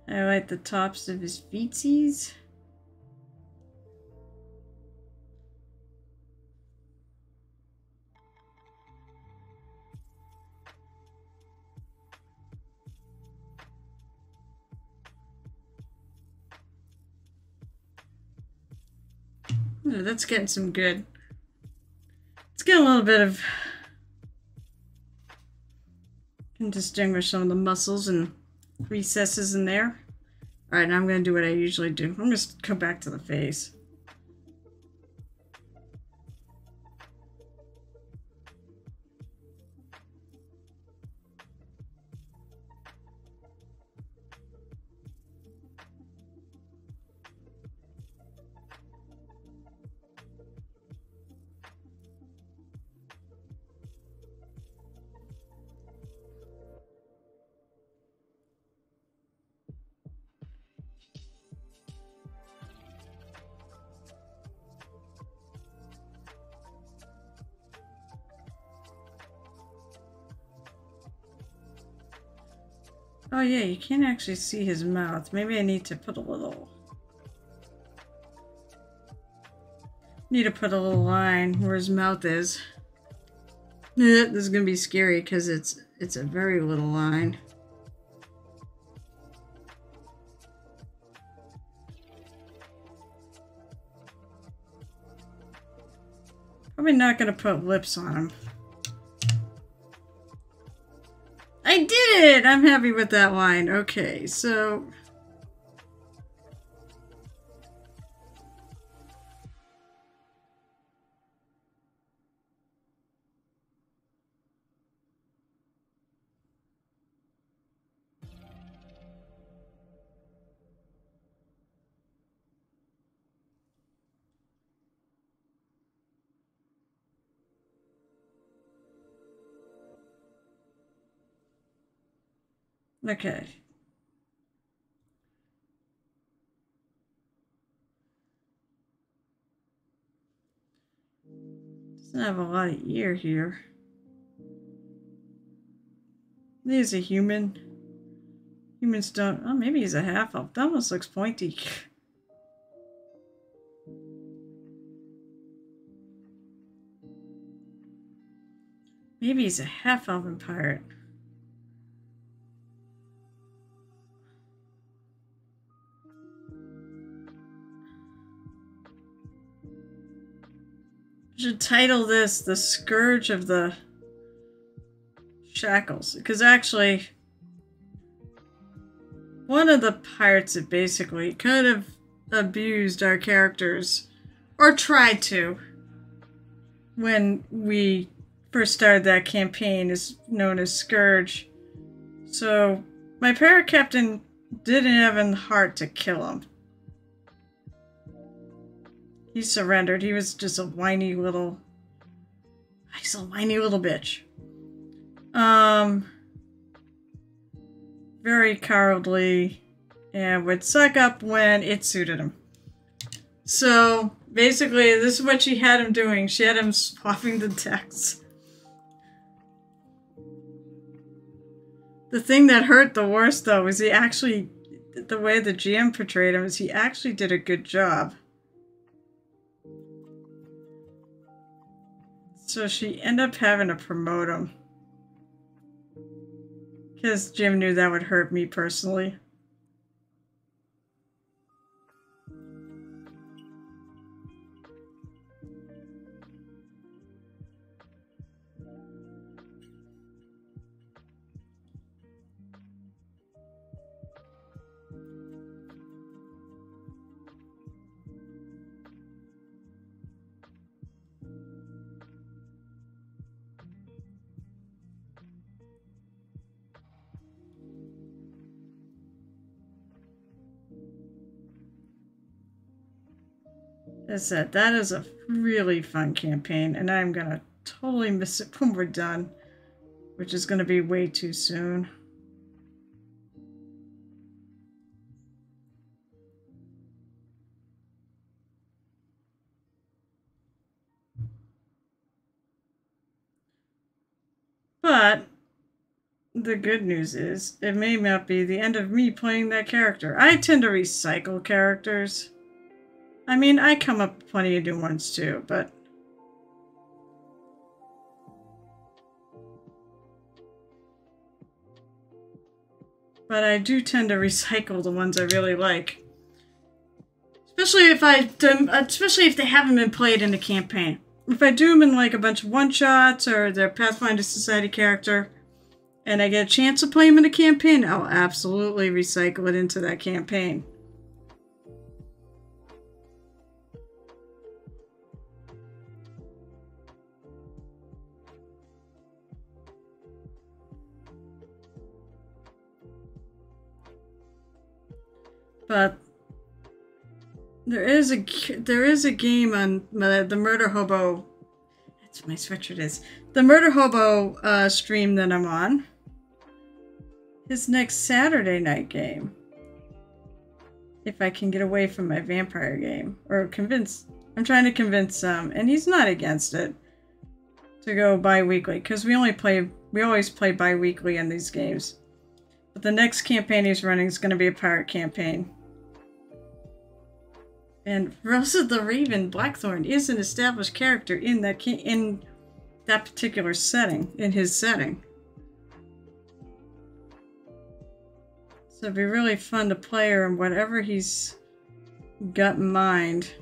Highlight the tops of his feetsies. Oh, that's getting some good. Let's get a little bit of... Can distinguish some of the muscles and recesses in there. Alright, now I'm going to do what I usually do. I'm going to go back to the face. Oh yeah, you can't actually see his mouth. Maybe I need to put a little... Need to put a little line where his mouth is. This is gonna be scary because it's a very little line. Probably not gonna put lips on him. I did it! I'm happy with that line. Okay, so... Okay. Doesn't have a lot of ear here. He's a human. Humans don't... Oh, maybe he's a half-elf. That almost looks pointy. Maybe he's a half-elven pirate. I should title this The Scourge of the Shackles. Because actually, one of the pirates that basically kind of abused our characters, or tried to, when we first started that campaign, is known as Scourge. So my pirate captain didn't have the heart to kill him. He surrendered. He was just a whiny little... He's a whiny little bitch. Very cowardly, and would suck up when it suited him. So, basically, this is what she had him doing. She had him swapping the decks. The thing that hurt the worst, though, was he actually... The way the GM portrayed him is he actually did a good job. So she ended up having to promote him. Because Jim knew that would hurt me personally. As I said, that is a really fun campaign, and I'm gonna totally miss it when we're done, which is gonna be way too soon. But the good news is, it may not be the end of me playing that character. I tend to recycle characters. I mean, I come up with plenty of new ones too, but... But I do tend to recycle the ones I really like. Especially if they haven't been played in the campaign. If I do them in like a bunch of one-shots or their Pathfinder Society character, and I get a chance to play them in a campaign, I'll absolutely recycle it into that campaign. But there is a game on the Murder Hobo. That's what my sweatshirt is. The Murder Hobo stream that I'm on. His next Saturday night game. If I can get away from my vampire game, or I'm trying to convince and he's not against it, to go bi-weekly, because we always play bi-weekly in these games. But the next campaign he's running is going to be a pirate campaign. And Rosa the Raven Blackthorn is an established character in that particular setting, in his setting. So it'd be really fun to play her in whatever he's got in mind.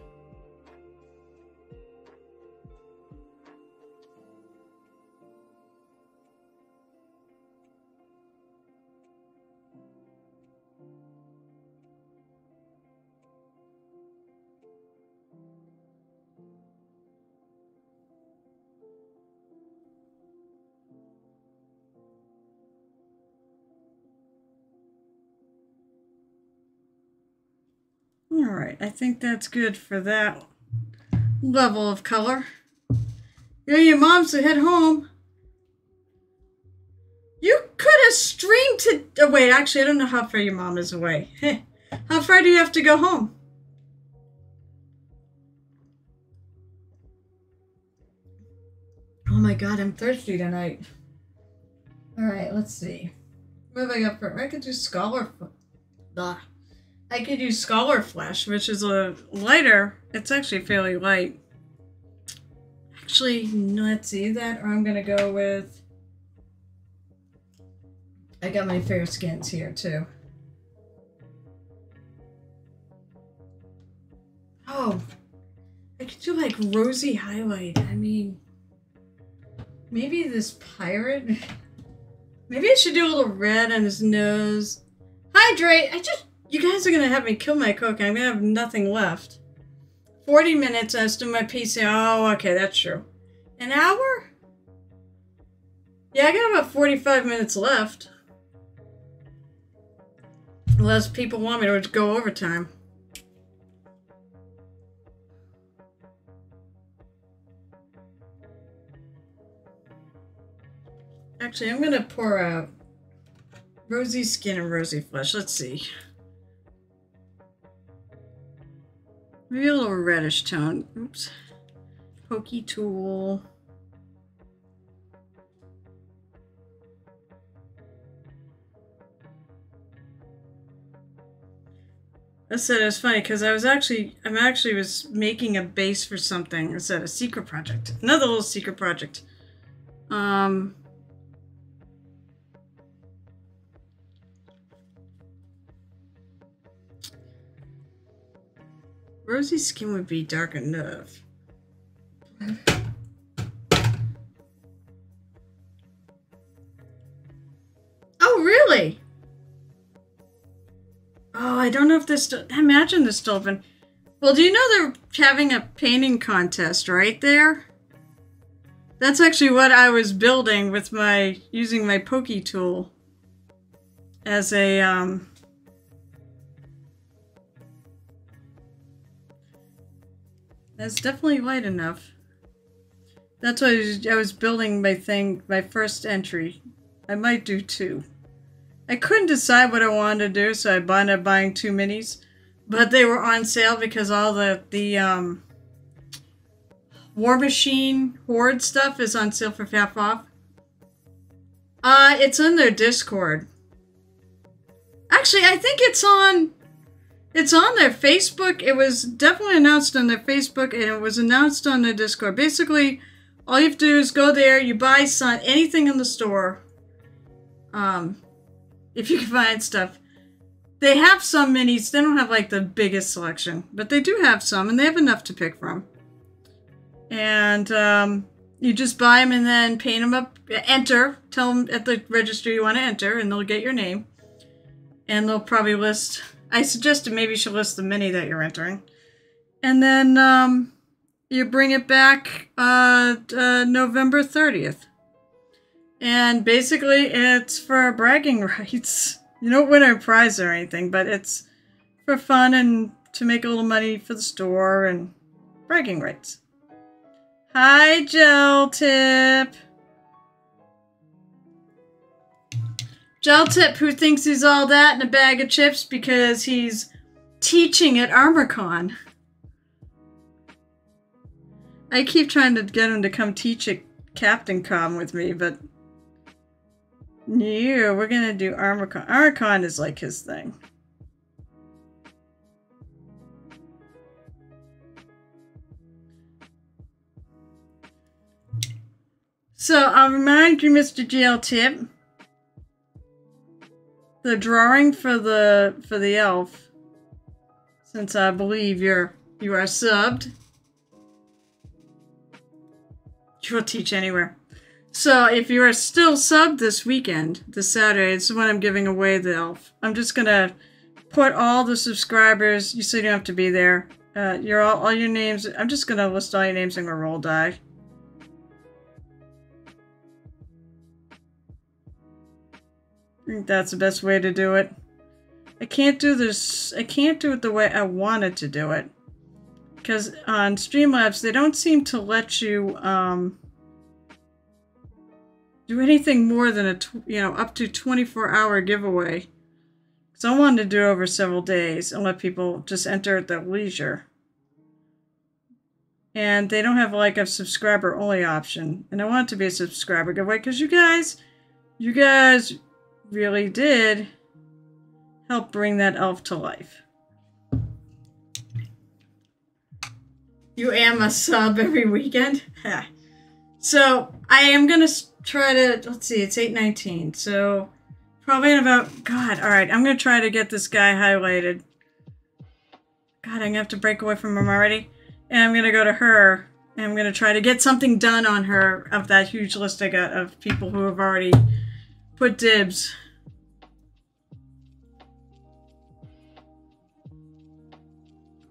Alright, I think that's good for that level of color. Yeah, your mom's to head home. You could have streamed to... Oh, wait, actually, I don't know how far your mom is away. How far do you have to go home? Oh my god, I'm thirsty tonight. Alright, let's see. What have I got for... I could do Scholar... Blah. I could use Scholar Flesh, which is a lighter. It's actually fairly light. Actually, let's see that, or I'm gonna go with... I got my fair skins here, too. Oh, I could do, like, rosy highlight. I mean, maybe this pirate... Maybe I should do a little red on his nose. Hydrate! You guys are going to have me kill my cook. I'm going to have nothing left. 40 minutes as to my PC. Oh, okay, that's true. An hour? Yeah, I got about 45 minutes left. Unless people want me to go overtime. Actually, I'm going to pour out rosy skin and rosy flesh. Let's see. Maybe a little reddish tone. Oops. Pokey tool. I said it was funny because I'm actually was making a base for something. I said a secret project. Another little secret project. Rosy skin would be dark enough. Oh, really? Oh, I don't know if they're still... I imagine they're still open. Well, do you know they're having a painting contest right there? That's actually what I was building with using my pokey tool as a, That's definitely light enough. That's why I was building my first entry. I might do 2. I couldn't decide what I wanted to do, so I ended up buying 2 minis. But they were on sale because all the War Machine Horde stuff is on sale for half off. It's on their Discord. Actually, I think it's on their Facebook. It was definitely announced on their Facebook, and it was announced on their Discord. Basically, all you have to do is go there, you buy anything in the store. If you can find stuff. They have some minis. They don't have like the biggest selection, but they do have some, and they have enough to pick from. And you just buy them and then paint them up, enter, tell them at the register you want to enter, and they'll get your name. And they'll probably list, I suggested maybe you should list the mini that you're entering. And then you bring it back November 30th. And basically it's for bragging rights. You don't win a prize or anything, but it's for fun and to make a little money for the store and bragging rights. Hi, Gel Tip. Gel Tip, who thinks he's all that in a bag of chips because he's teaching at ArmorCon. I keep trying to get him to come teach at Captain Con with me, but no, we're gonna do ArmorCon. ArmorCon is like his thing. So I'll remind you, Mr. Gel Tip, the drawing for the elf, since I believe you are subbed. You will teach anywhere. So if you are still subbed this weekend, this Saturday, it's when I'm giving away the elf. I'm just gonna put all the subscribers. You so you don't have to be there. All your names. I'm just gonna list all your names and gonna roll die. I think that's the best way to do it. I can't do this. I can't do it the way I wanted to do it, because on Streamlabs they don't seem to let you do anything more than up to 24-hour giveaway. So I wanted to do it over several days and let people just enter at their leisure. And they don't have like a subscriber only option. And I want it to be a subscriber giveaway because you guys really did help bring that elf to life. You am a sub every weekend? So I am going to try to, let's see, it's 8:19. So probably in about, God, all right, I'm going to try to get this guy highlighted. God, I'm going to have to break away from him already. And I'm going to go to her, and I'm going to try to get something done on her of that huge list I got of people who have already put dibs.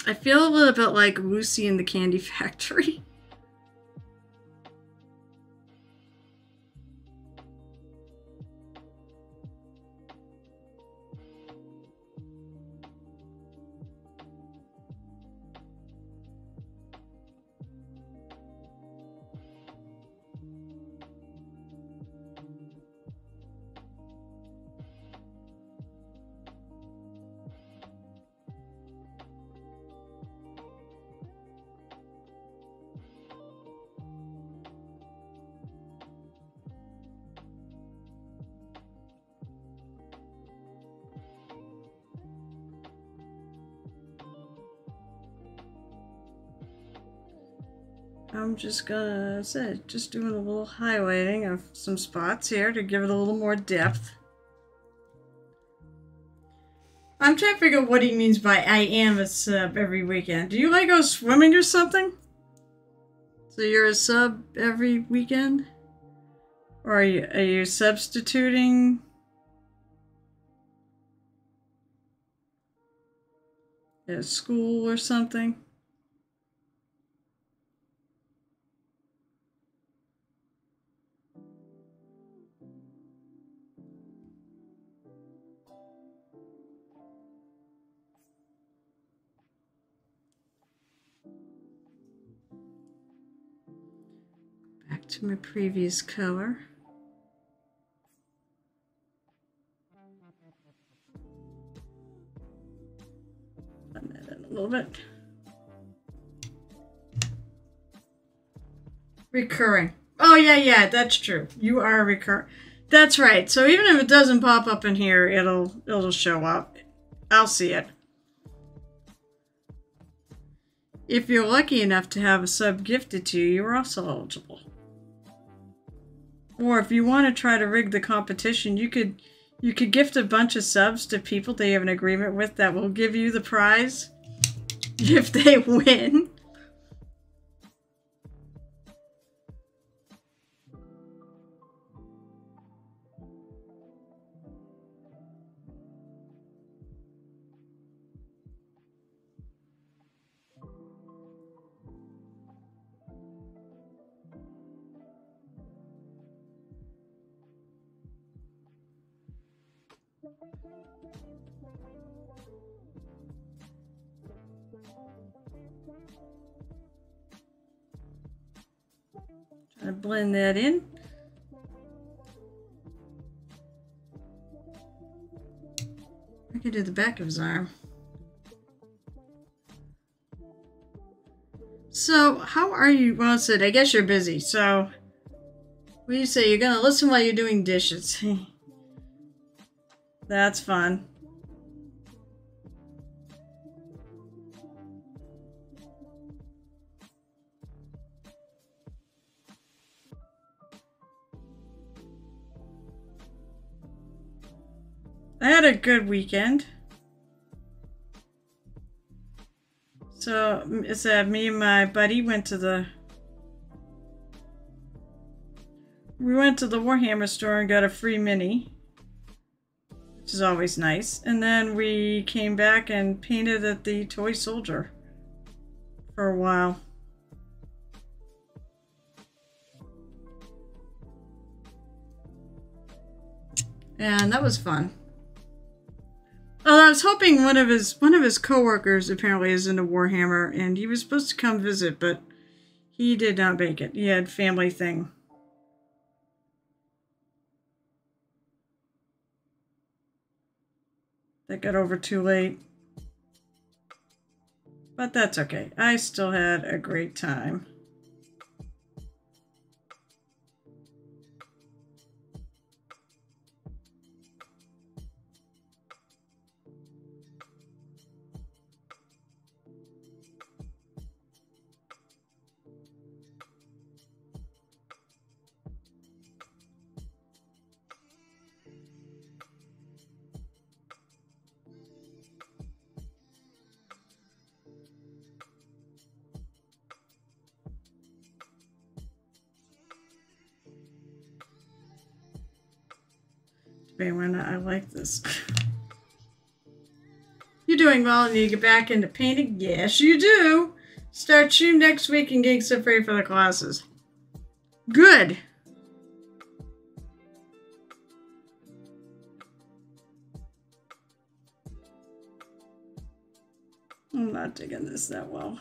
I feel a little bit like Lucy in the Candy Factory. I'm just gonna say, just doing a little highlighting of some spots here to give it a little more depth. I'm trying to figure out what he means by I am a sub every weekend. Do you like go swimming or something? So you're a sub every weekend? Or are you substituting? At school or something? back to my previous color. Blend that in a little bit. Recurring. Oh, yeah, that's true. You are recurring. That's right. So even if it doesn't pop up in here, it'll show up. I'll see it. If you're lucky enough to have a sub gifted to you, you're also eligible. Or if you want to try to rig the competition, you could gift a bunch of subs to people that you have an agreement with that will give you the prize if they win. Try to blend that in. I could do the back of his arm. So, how are you? Well, Sid, I guess you're busy. So, what do you say? You're gonna listen while you're doing dishes. That's fun. I had a good weekend. So it's me and my buddy went to the Warhammer store and got a free mini, which is always nice. And then we came back and painted at the Toy Soldier for a while. And that was fun. Well, I was hoping one of his coworkers apparently is into Warhammer, and he was supposed to come visit, but he did not make it. He had family thing. That got over too late. But that's okay. I still had a great time. I like this. You're doing well and you get back into painting? Yes, you do. Start shooting next week and getting stuff ready for the classes. Good. I'm not digging this that well.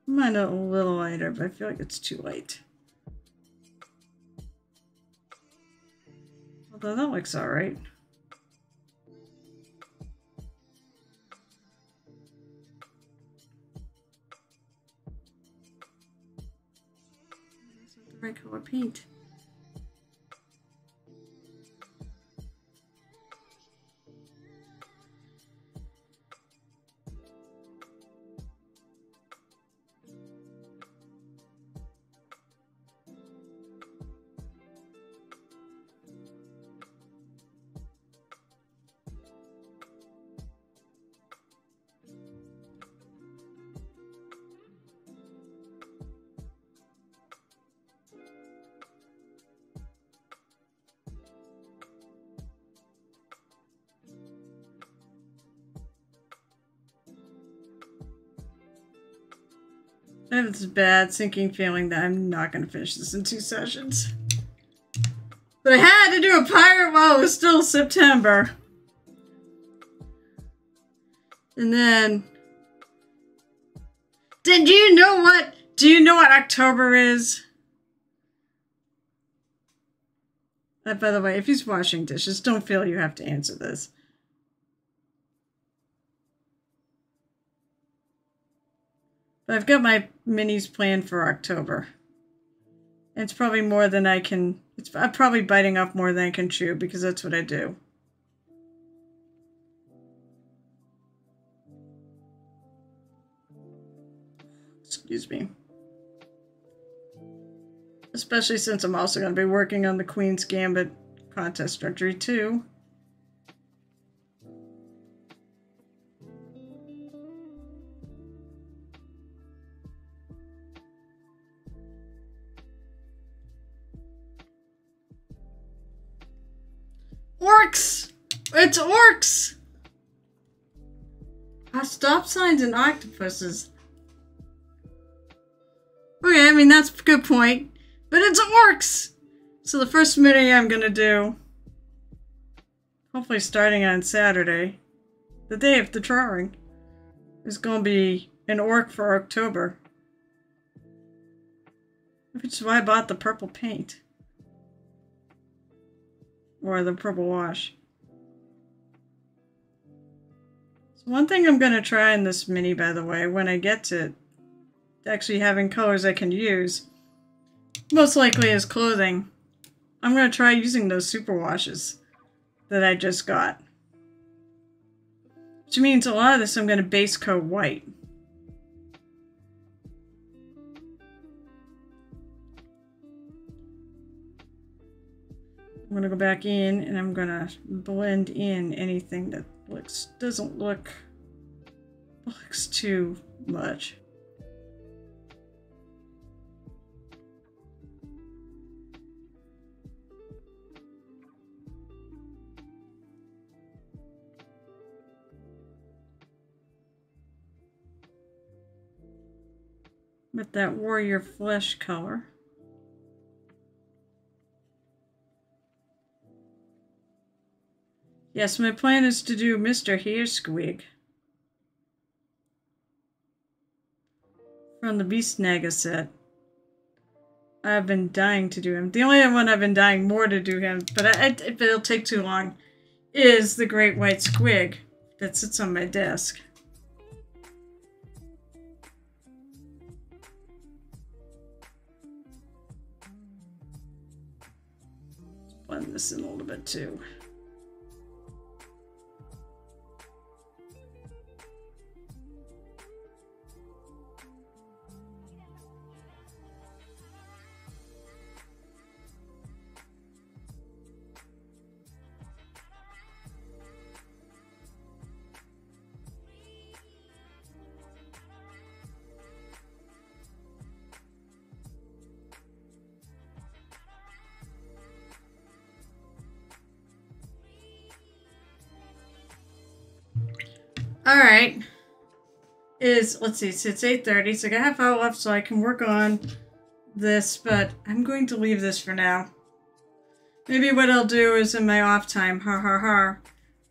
Mine a little lighter, but I feel like it's too light. Although that looks all right. That's not the right color paint. I have this bad sinking feeling that I'm not going to finish this in 2 sessions. But I had to do a pirate while it was still September. And then Did you know what? Do you know what October is? By the way, if he's washing dishes, don't feel you have to answer this. But I've got my minis planned for October. And it's probably more than I can... I'm probably biting off more than I can chew because that's what I do. Excuse me. Especially since I'm also going to be working on the Queen's Gambit contest structure too. Orcs! It's orcs! Stop signs and octopuses. Okay, I mean, that's a good point. But it's orcs! So the first mini I'm gonna do, hopefully starting on Saturday, the day of the drawing, is gonna be an orc for October. Which is why I bought the purple paint. Or the purple wash. So one thing I'm gonna try in this mini, by the way, when I get to actually having colors I can use, most likely as clothing, I'm going to try using those super washes that I just got. Which means a lot of this I'm going to base coat white. I'm going to go back in and I'm going to blend in anything that doesn't look too much. With that warrior flesh color. Yes, my plan is to do Mr. Hairsquig from the Beast Naga set. I've been dying to do him. The only one I've been dying more to do him, but it'll take too long, is the Great White Squig that sits on my desk. Blend this in a little bit too. Alright, let's see, so it's 8:30, so I got half hour left so I can work on this, but I'm going to leave this for now. Maybe what I'll do is in my off time,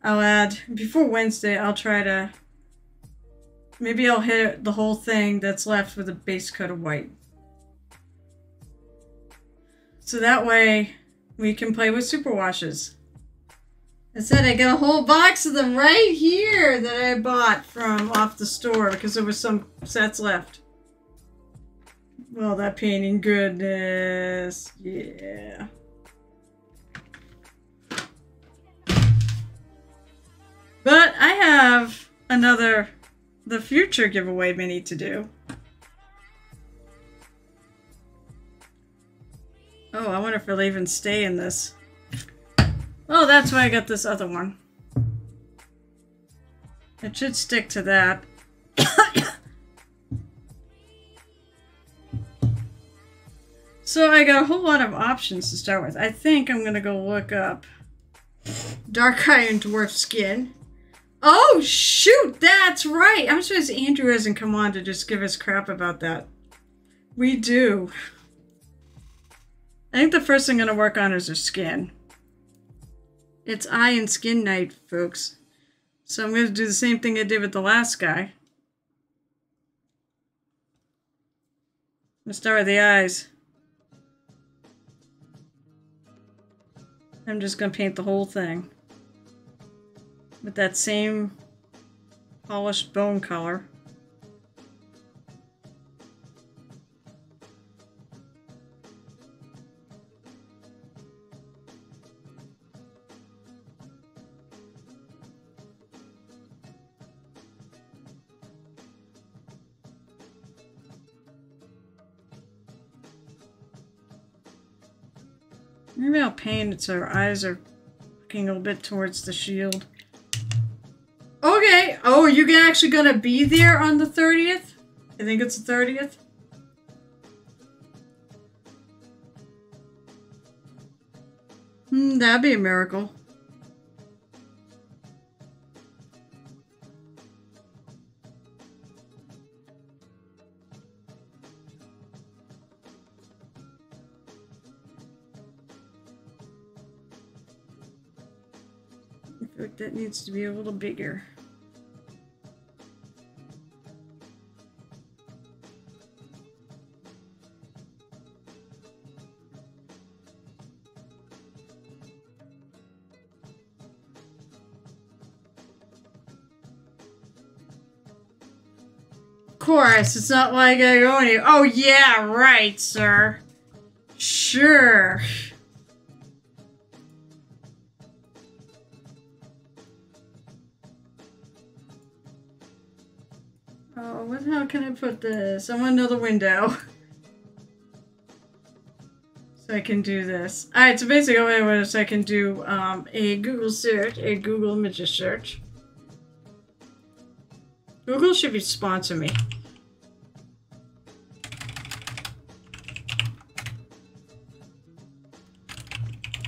I'll add, before Wednesday, I'll try to, maybe I'll hit the whole thing that's left with a base coat of white. So that way, we can play with super washes. I said I got a whole box of them right here that I bought from off the store because there was some sets left. Well, that painting goodness, yeah. But I have the future giveaway mini to do. Oh, I wonder if it'll even stay in this. Oh, that's why I got this other one. It should stick to that. So I got a whole lot of options to start with. I think I'm going to go look up Dark Iron Dwarf Skin. Oh, shoot! That's right! I'm surprised Andrew hasn't come on to just give us crap about that. We do. I think the first thing I'm going to work on is her skin. It's eye and skin night, folks. So I'm going to do the same thing I did with the last guy. Let's start with the eyes. I'm just gonna paint the whole thing with that same polished bone color. Maybe I'll paint it so her eyes are looking a little bit towards the shield. Okay. Oh, are you actually gonna be there on the 30th? I think it's the 30th. That'd be a miracle. I feel like that needs to be a little bigger. Of course, it's not like I go any. Oh yeah, right, sir. Sure. Oh, what the hell can I put this? I want another window. So I can do this. Alright, so basically all I want is I can do a Google search, a Google image search. Google should be sponsor me.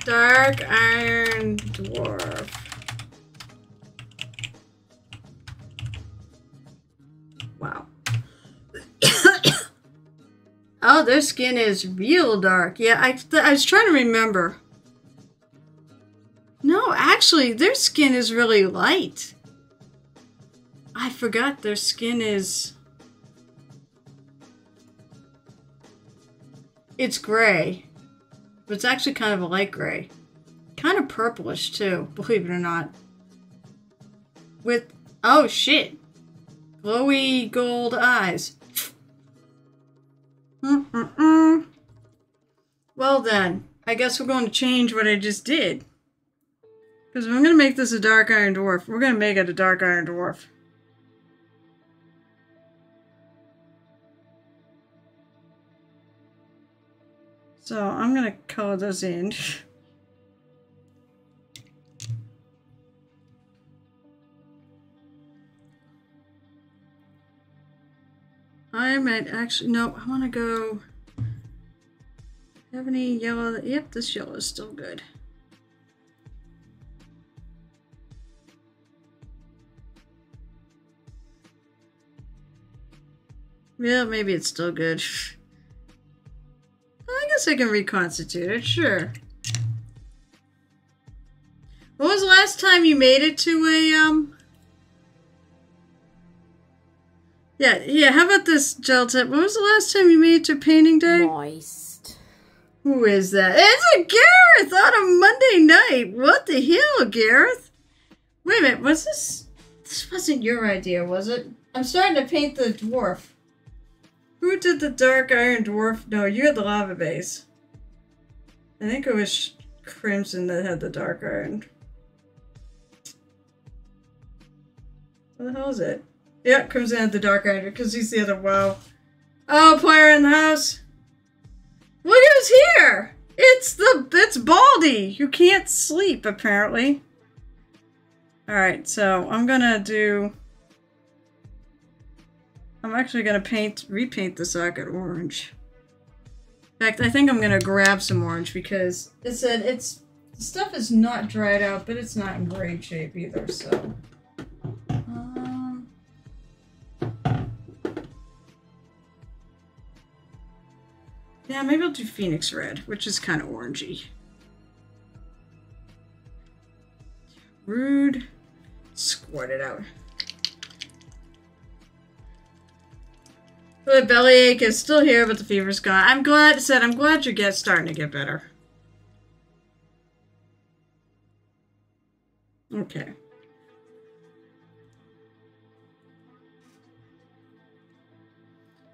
Dark Iron Dwarf. Wow. Oh, their skin is real dark. Yeah, I was trying to remember. No, actually, their skin is really light. I forgot their skin is... It's gray. But it's actually kind of a light gray. Kind of purplish, too, believe it or not. With... Oh, shit. Glowy gold eyes. Well then, I guess we're going to change what I just did. Because if I'm going to make this a dark iron dwarf, we're going to make it a dark iron dwarf. So I'm going to color those in. I might actually, no, I want to go, have any yellow? Yep, this yellow is still good. Yeah, maybe it's still good. I guess I can reconstitute it, sure. What was the last time you made it to a, Yeah, how about this, gel tip? When was the last time you made it to painting day? Moist. Who is that? It's a Gareth on a Monday night. What the hell, Gareth? Wait a minute, was this... This wasn't your idea, was it? I'm starting to paint the dwarf. Who did the dark iron dwarf? No, you had the lava base. I think it was Crimson that had the dark iron. What the hell is it? Yeah, Crimson had the dark iron because he's the other WoW. Oh, player in the house. Look who's here! It's Baldy, who can't sleep apparently. Alright, so I'm gonna do... I'm actually gonna repaint the socket orange. In fact, I think I'm gonna grab some orange because it said the stuff is not dried out, but it's not in great shape either, so... Yeah, maybe I'll do Phoenix Red, which is kind of orangey. Rude. Squirt it out. The bellyache is still here, but the fever's gone. I'm glad you're starting to get better. Okay.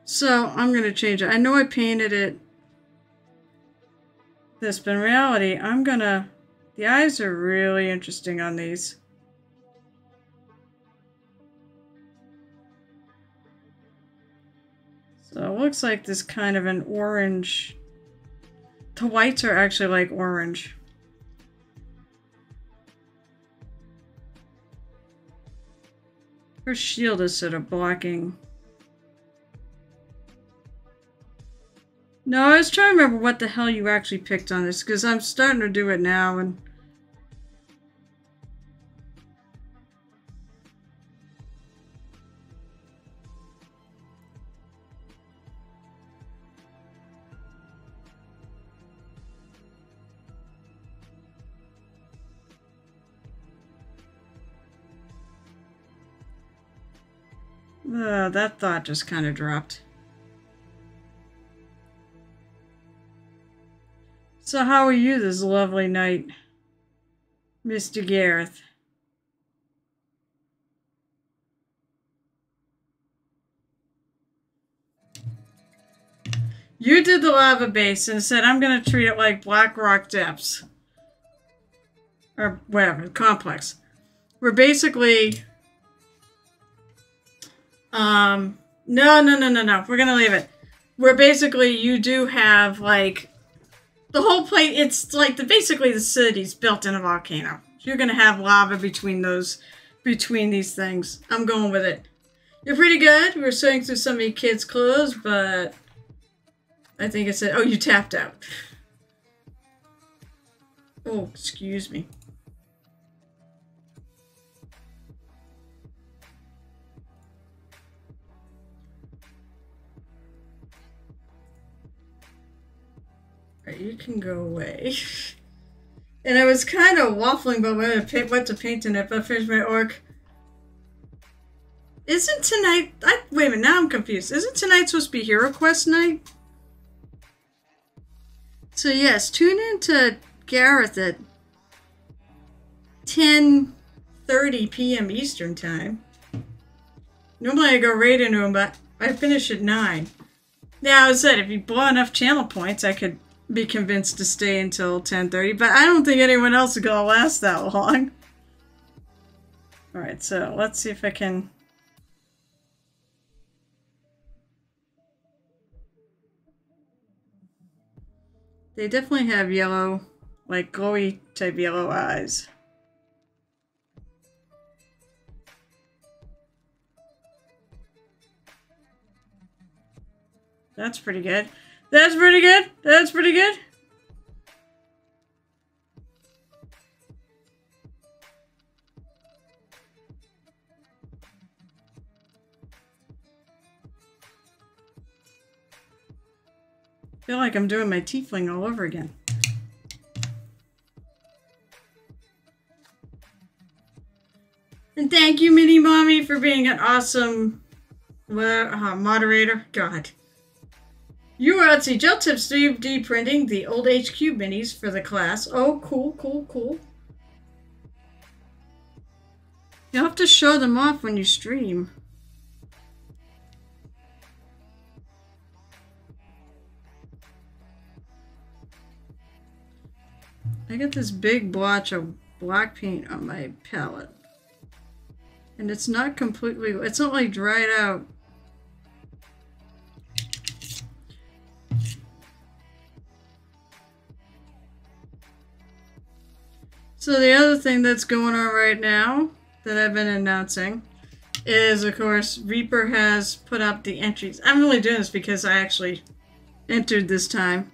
So, I'm going to change it. I know I painted it this, but in reality, the eyes are really interesting on these. So it looks like this kind of an orange. The whites are actually like orange. Her shield is sort of blocking. No, I was trying to remember what the hell you actually picked on this, because I'm starting to do it now, and that thought just kind of dropped. So how are you this lovely night, Mr. Gareth? You did the lava base and said, I'm going to treat it like Black Rock Depths. Or whatever, complex. We're basically... No. We're going to leave it. Where basically you do have, like... The whole plate, it's like basically the city's built in a volcano. You're going to have lava between these things. I'm going with it. You're pretty good. We were sorting through some of your kids' clothes, but I think it said, oh, you tapped out. Oh, excuse me. Alright, you can go away. And I was kind of waffling about what to paint in it, but I finished my orc. Isn't tonight... wait a minute, now I'm confused. Isn't tonight supposed to be Hero Quest night? So yes, tune in to Gareth at 10:30 p.m. Eastern Time. Normally I go right into him, but I finish at 9. Now, as I said, if you blow enough channel points, I could be convinced to stay until 10:30, but I don't think anyone else is going to last that long. Alright, so let's see if I can... They definitely have yellow, like glowy type yellow eyes. That's pretty good. That's pretty good. That's pretty good. I feel like I'm doing my tiefling all over again. And thank you, Mini Mommy, for being an awesome moderator. God. You were at the Gel Tips 3D printing the old HQ minis for the class. Oh, cool, cool, cool. You'll have to show them off when you stream. I got this big blotch of black paint on my palette. And it's not completely, it's not like dried out. So the other thing that's going on right now that I've been announcing is, of course, Reaper has put up the entries. I'm only doing this because I actually entered this time.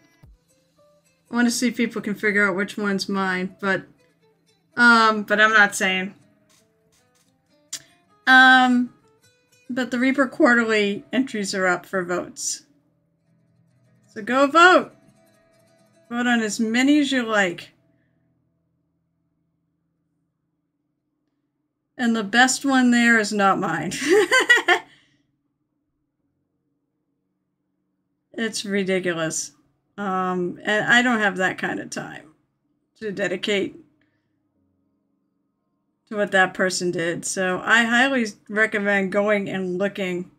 I want to see if people can figure out which one's mine, but I'm not saying. But the Reaper quarterly entries are up for votes. So go vote! Vote on as many as you like. And the best one there is not mine. It's ridiculous. And I don't have that kind of time to dedicate to what that person did. So I highly recommend going and looking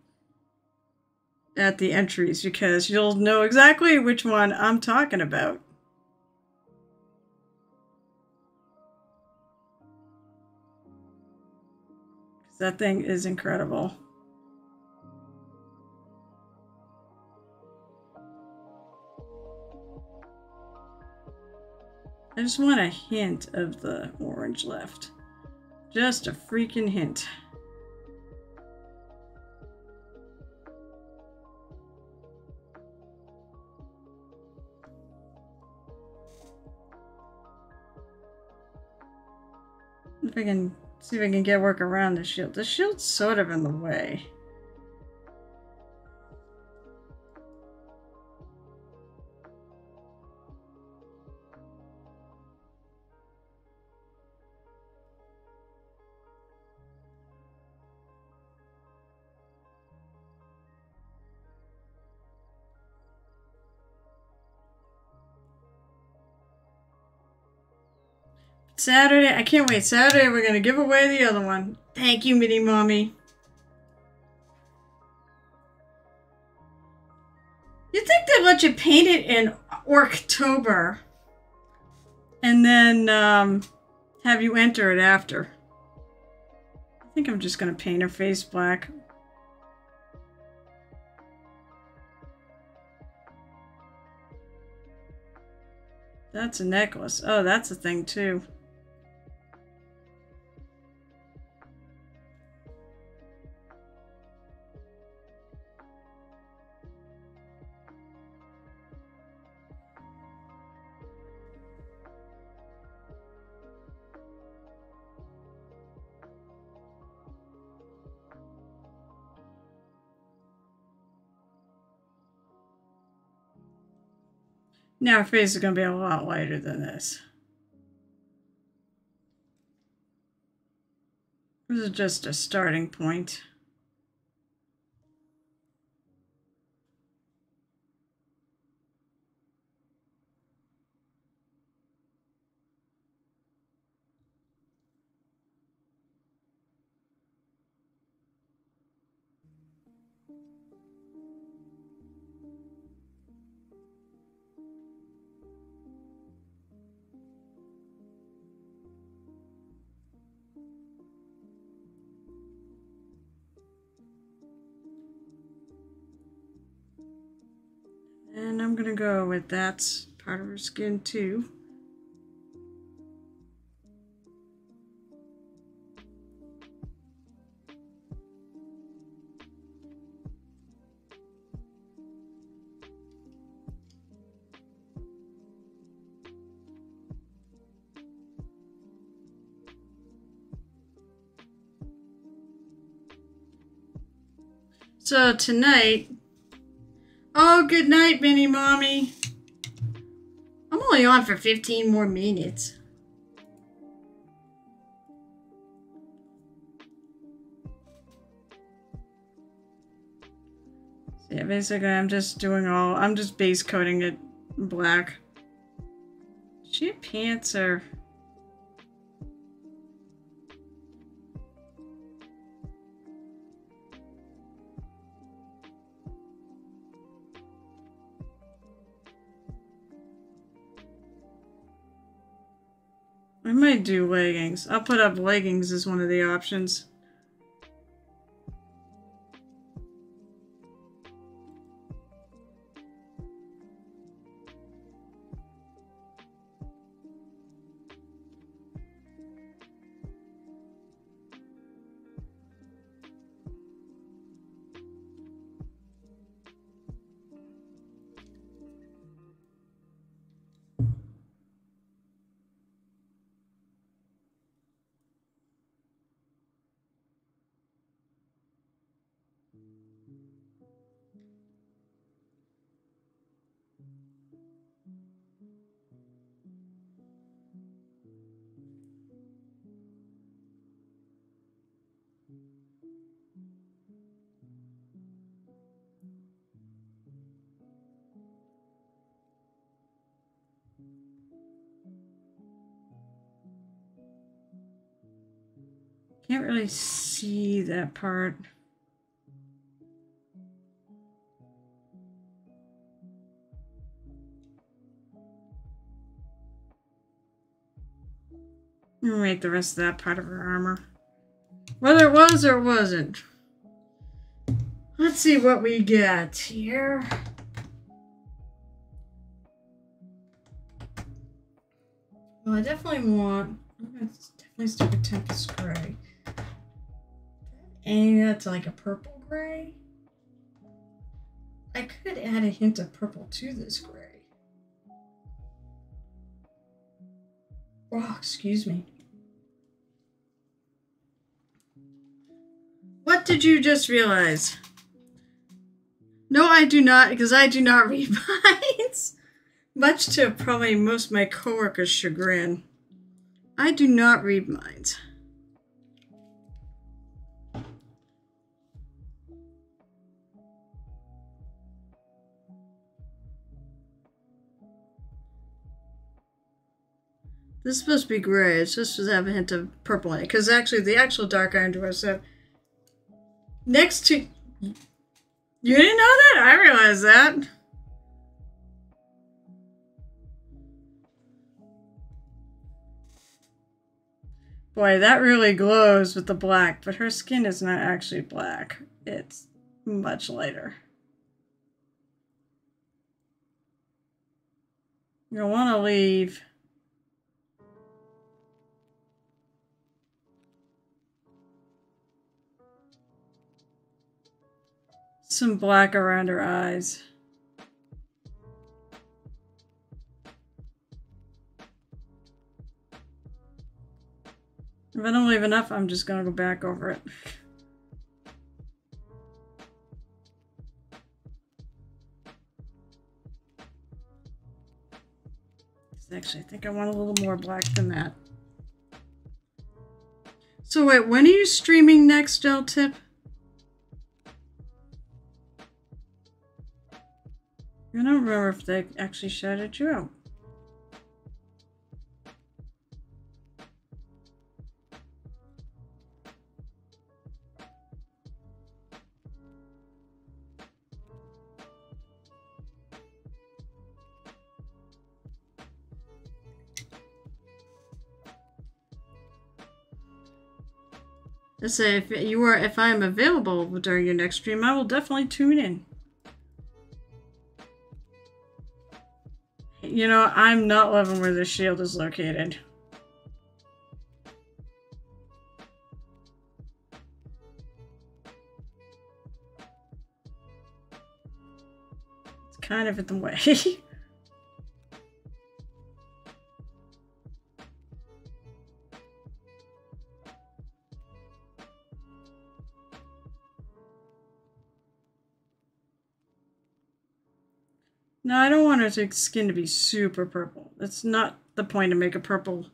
at the entries because you'll know exactly which one I'm talking about. That thing is incredible. I just want a hint of the orange left. Just a freaking hint. If I can see if I can get work around the shield. The shield's sort of in the way. Saturday, I can't wait. Saturday, we're going to give away the other one. Thank you, Mini Mommy. You'd think they'd let you paint it in October and then have you enter it after. I think I'm just going to paint her face black. That's a necklace. Oh, that's a thing too. Now her face is going to be a lot lighter than this. This is just a starting point. And I'm going to go with that's part of her skin too. So tonight, oh, good night, Mini Mommy. I'm only on for 15 more minutes. So yeah, basically I'm just base coating it black. She have pants or... I might do leggings. I'll put up leggings as one of the options. Can't really see that part. We'll make the rest of that part of her armor. Whether it was or wasn't. Let's see what we get here. Well, I definitely want... Let's definitely stick with Tempest Gray. And that's like a purple gray. I could add a hint of purple to this gray. Oh, excuse me. What did you just realize? No, I do not, because I do not read minds. Much to probably most of my coworkers' chagrin. I do not read minds. This is supposed to be gray. It's just to have a hint of purple in it. Because actually, the actual dark iron dwarf said next to... You didn't know that? I realized that. Boy, that really glows with the black. But her skin is not actually black. It's much lighter. You'll want to leave... some black around her eyes. If I don't leave enough, I'm just gonna go back over it. Actually, I think I want a little more black than that. So wait, when are you streaming next, L-Tip? I don't remember if they actually shouted you out. Let's say if I'm available during your next stream, I will definitely tune in. You know, I'm not loving where the shield is located. It's kind of in the way. No, I don't want her skin to be super purple. That's not the point to make it purple.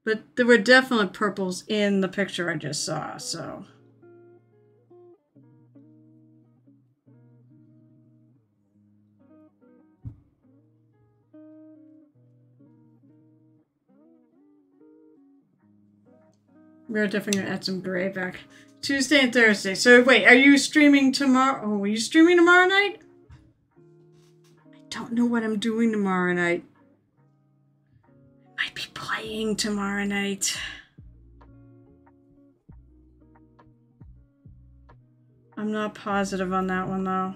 But there were definitely purples in the picture I just saw, so... We're definitely going to add some gray back. Tuesday and Thursday. So wait, are you streaming tomorrow? Oh, are you streaming tomorrow night? Don't know what I'm doing tomorrow night. I might be playing tomorrow night. I'm not positive on that one though.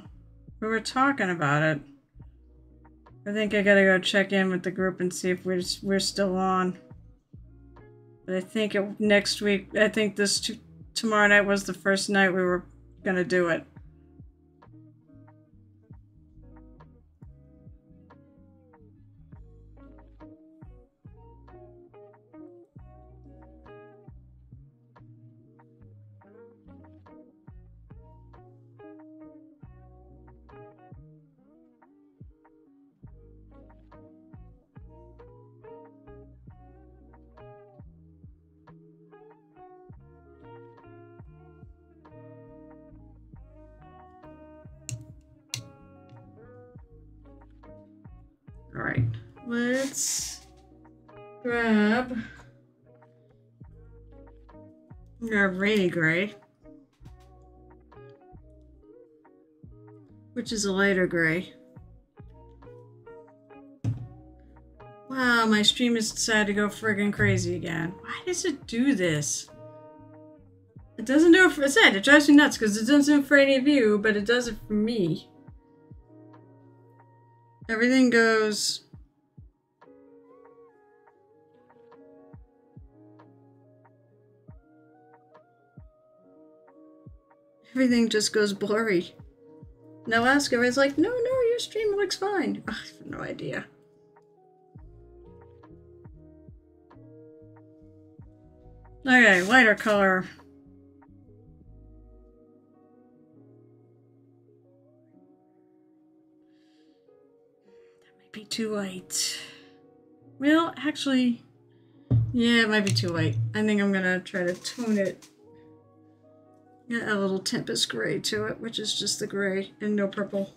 We were talking about it. I think I gotta go check in with the group and see if we're still on. But I think next week, I think tomorrow night was the first night we were gonna do it. Alright, let's grab... I'm Or rainy gray. Which is a lighter gray. Wow, my stream has decided to go friggin' crazy again. Why does it do this? It doesn't do it for it drives me nuts because it doesn't do it for any of you, but it does it for me. Everything goes... Everything just goes blurry. No, ask her. It's like, no, your stream looks fine. Ugh, I have no idea. Okay, lighter color. That might be too light. Well, actually, yeah, it might be too light. I think I'm gonna try to tone it. Add a little Tempest gray to it, which is just the gray and no purple.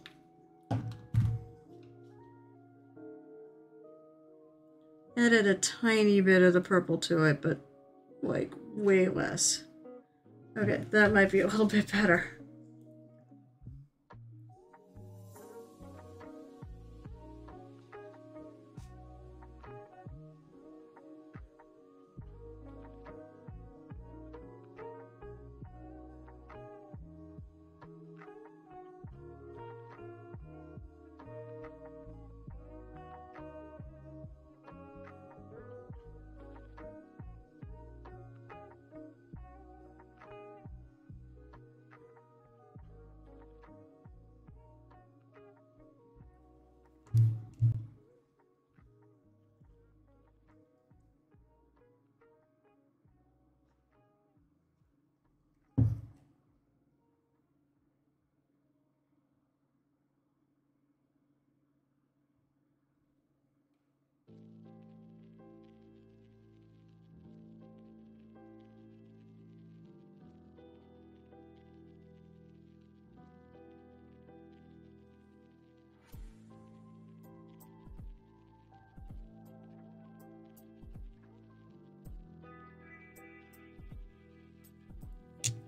Added a tiny bit of the purple to it, but like way less. Okay, that might be a little bit better.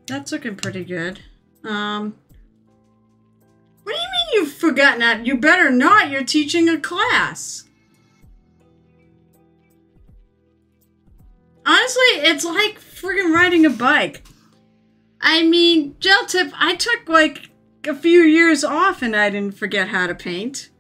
That's looking pretty good. What do you mean you've forgotten that? You better not. You're teaching a class. Honestly, it's like friggin' riding a bike. I mean, gel tip, I took like a few years off and I didn't forget how to paint.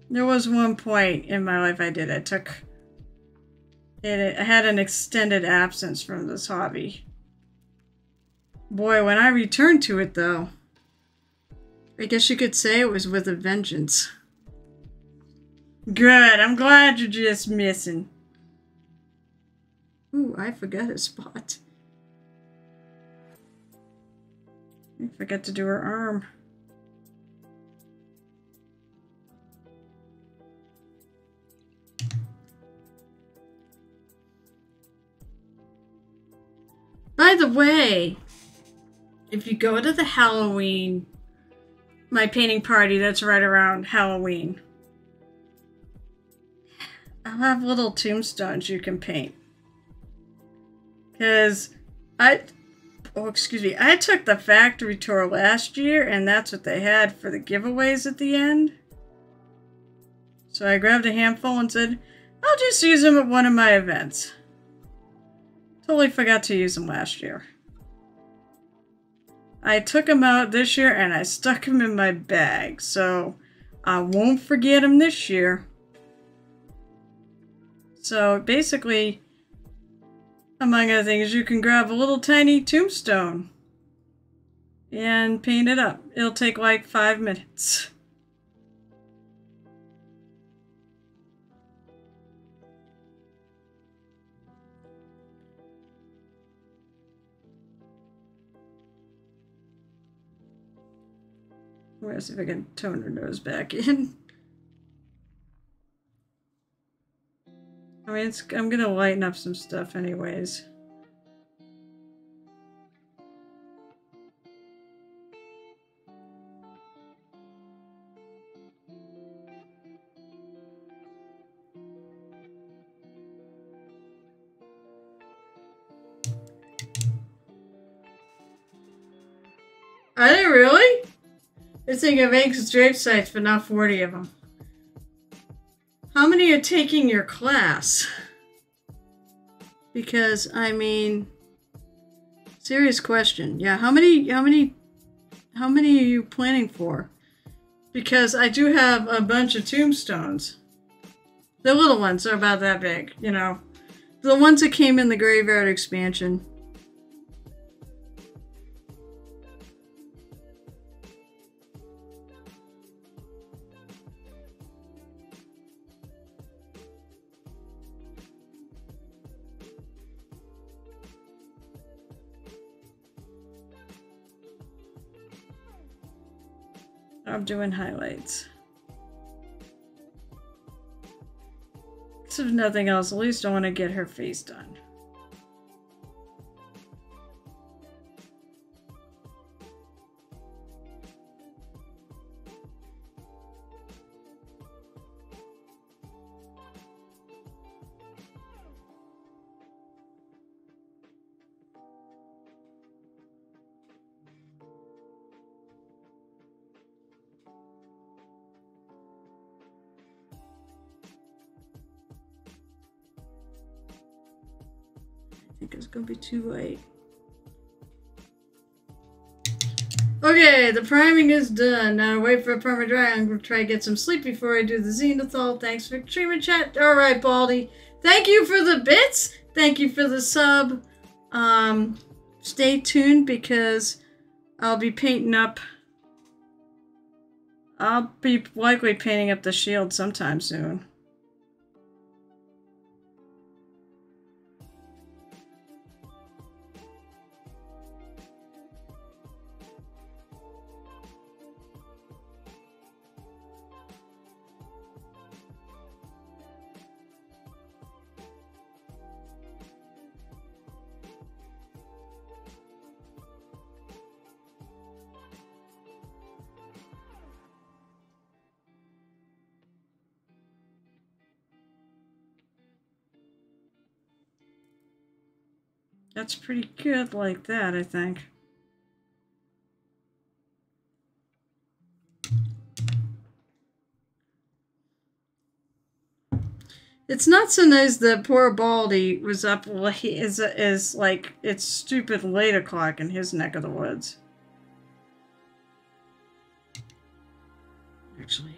There was one point in my life I did. I had an extended absence from this hobby. Boy, when I returned to it though, I guess you could say it was with a vengeance. Good, I'm glad you're just missing. Ooh, I forgot a spot. I forgot to do her arm. By the way, if you go to the Halloween, my painting party that's right around Halloween, I'll have little tombstones you can paint. Because I took the factory tour last year and that's what they had for the giveaways at the end. So I grabbed a handful and said, I'll just use them at one of my events. Totally forgot to use them last year. I took them out this year and I stuck them in my bag, so I won't forget them this year. So basically, among other things, you can grab a little tiny tombstone and paint it up. It'll take like 5 minutes. I'm gonna see if I can tone her nose back in. I mean, I'm gonna lighten up some stuff anyways. Are they really? They're thinking of 8 grave sites, but not 40 of them. How many are taking your class? Because, I mean, serious question. Yeah, how many are you planning for? Because I do have a bunch of tombstones. The little ones are about that big, you know. The ones that came in the Graveyard expansion. I'm doing highlights. So if nothing else, at least I want to get her face done. I think it's gonna be too late. Okay, the priming is done. Now wait for a perma dry. I'm gonna try to get some sleep before I do the zenithal. Thanks for streaming chat. Alright, Baldy. Thank you for the bits. Thank you for the sub. Stay tuned because I'll be painting up. I'll be likely painting up the shield sometime soon. That's pretty good like that, I think. It's not so nice that poor Baldy was up is like it's stupid late o'clock in his neck of the woods. Actually.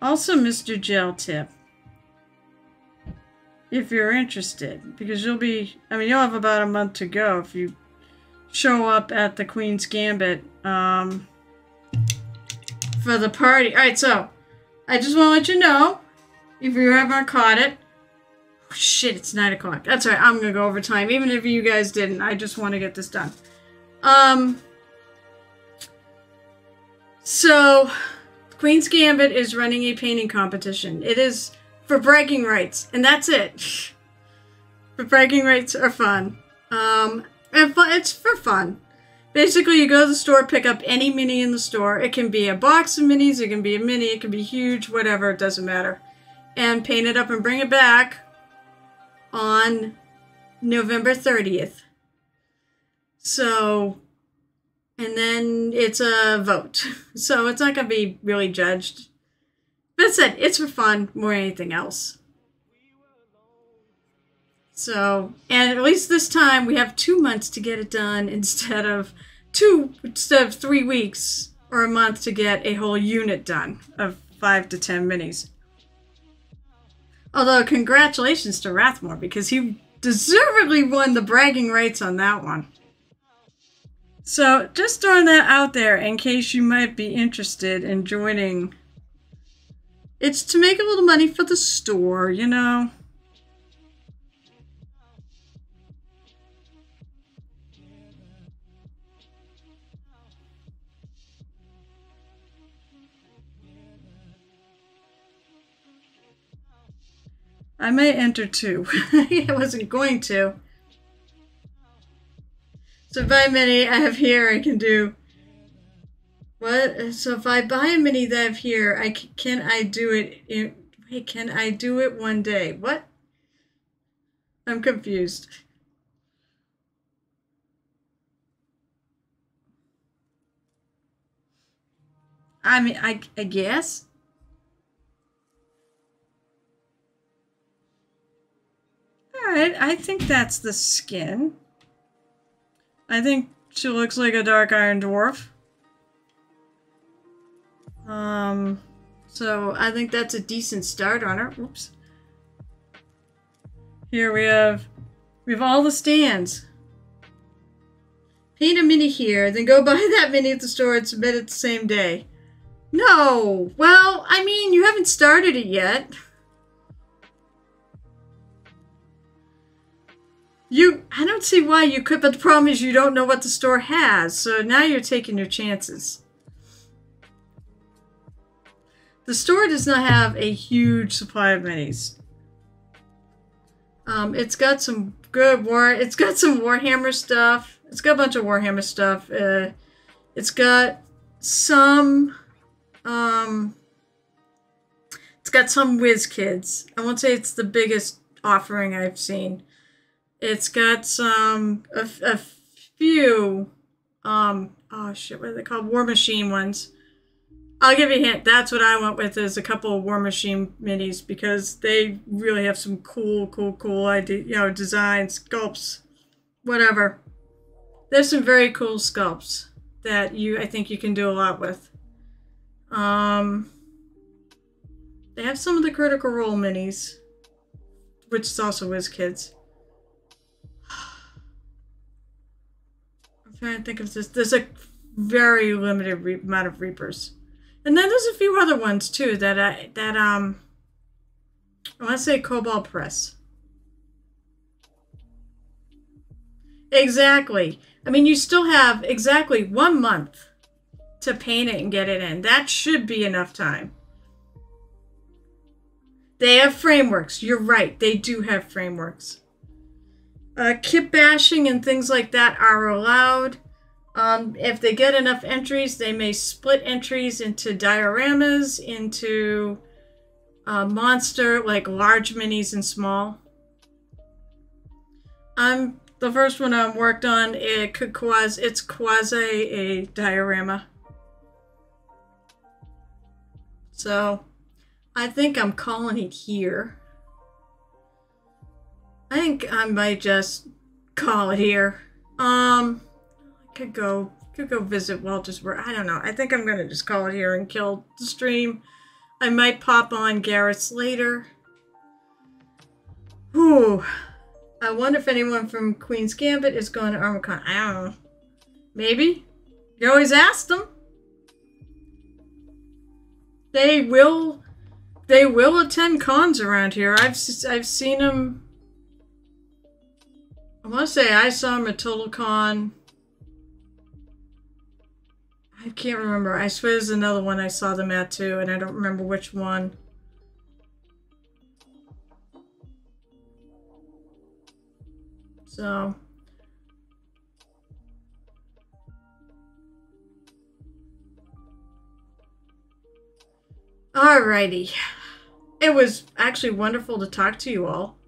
Also, Mr. Gel Tip, if you're interested, because you'll have about a month to go if you show up at the Queen's Gambit for the party. Alright, so, I just want to let you know, if you haven't caught it, oh, shit, it's 9 o'clock. That's right, I'm going to go over time, even if you guys didn't. I just want to get this done. So, Queen's Gambit is running a painting competition. It is for bragging rights, and that's it. But bragging rights are fun. It's for fun. Basically, you go to the store, pick up any mini in the store. It can be a box of minis, it can be a mini, it can be huge, whatever, it doesn't matter. And paint it up and bring it back on November 30th. So, and then it's a vote. So it's not going to be really judged. But I said, it's for fun more than anything else. So, and at least this time we have 2 months to get it done instead of 3 weeks or a month to get a whole unit done of 5 to 10 minis. Although, congratulations to Rathmore, because he deservedly won the bragging rights on that one. So, just throwing that out there in case you might be interested in joining. It's to make a little money for the store, you know. I may enter too. I wasn't going to. So buy a mini I have here, I can do. What? So if I buy a mini that I have here, can I do it? Wait, can I do it one day? What? I'm confused. I mean, I guess. Alright, I think that's the skin. I think she looks like a dark iron dwarf. So I think that's a decent start on her. Oops. Here we have all the stands. Paint a mini here, then go buy that mini at the store and submit it the same day. No! Well, I mean, you haven't started it yet. I don't see why you could, but the problem is you don't know what the store has, so now you're taking your chances. The store does not have a huge supply of minis. It's got some good it's got some Warhammer stuff. It's got a bunch of Warhammer stuff. It's got some, it's got some Whiz Kids. I won't say it's the biggest offering I've seen. It's got a few, oh shit, what are they called? War Machine ones. I'll give you a hint. That's what I went with, is a couple of War Machine minis, because they really have some cool idea, you know, designs, sculpts, whatever. There's some very cool sculpts that I think you can do a lot with. They have some of the Critical Role minis, which is also Whiz Kids. I'm trying to think of this. There's a very limited amount of Reapers. And then there's a few other ones too that I want to say Cobalt Press. Exactly. I mean, you still have exactly 1 month to paint it and get it in. That should be enough time. They have frameworks. You're right. They do have frameworks. Kit bashing and things like that are allowed. If they get enough entries, they may split entries into dioramas, into monster, like large minis and small. The first one I worked on, it's quasi a diorama. So I think I'm calling it here. I think I might just call it here. Could go visit Walter's work. I don't know. I think I'm gonna just call it here and kill the stream. I might pop on Garrett's later. Whew. I wonder if anyone from Queen's Gambit is going to ArmorCon. I don't know. Maybe. You always ask them. They will attend cons around here. I've seen them. I want to say I saw them at Total Con. I can't remember. I swear there's another one I saw them at too, and I don't remember which one. So. Alrighty. It was actually wonderful to talk to you all.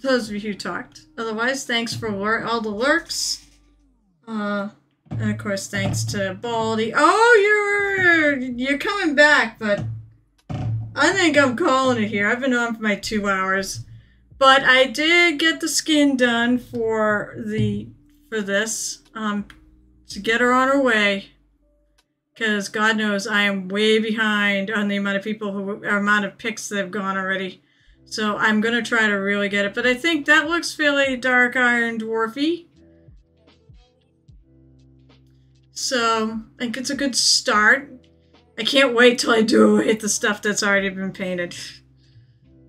Those of you who talked. Otherwise, thanks for all the lurks. And of course, thanks to Baldy. Oh, you're coming back, but I think I'm calling it here. I've been on for my 2 hours. But I did get the skin done for this, to get her on her way. Because God knows I am way behind on the amount of amount of picks that have gone already. So I'm going to try to really get it. But I think that looks fairly dark iron dwarfy. So I think it's a good start. I can't wait till I do hit the stuff that's already been painted.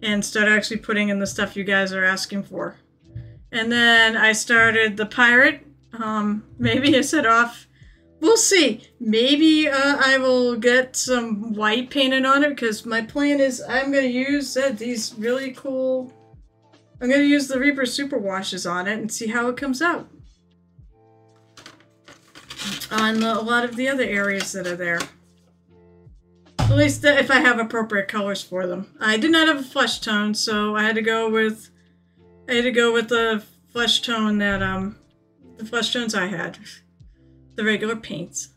And start actually putting in the stuff you guys are asking for. And then I started the pirate. Maybe I set off. We'll see. Maybe I will get some white painted on it, because my plan is I'm going to use these really cool... I'm going to use the Reaper Super Washes on it and see how it comes out. On a lot of the other areas that are there. At least if I have appropriate colors for them. I did not have a flesh tone, so I had to go with the flesh tone that the flesh tones I had. The regular paints.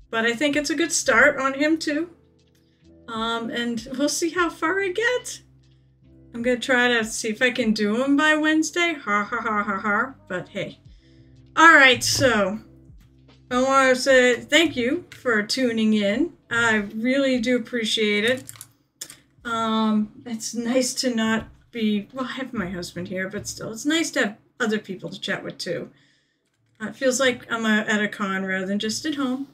But I think it's a good start on him too. And we'll see how far I get. I'm gonna try to see if I can do him by Wednesday. Ha ha ha ha ha. But hey. Alright, so I want to say thank you for tuning in. I really do appreciate it. It's nice to not be... Well, I have my husband here, but still, it's nice to have other people to chat with too. It feels like I'm at a con rather than just at home.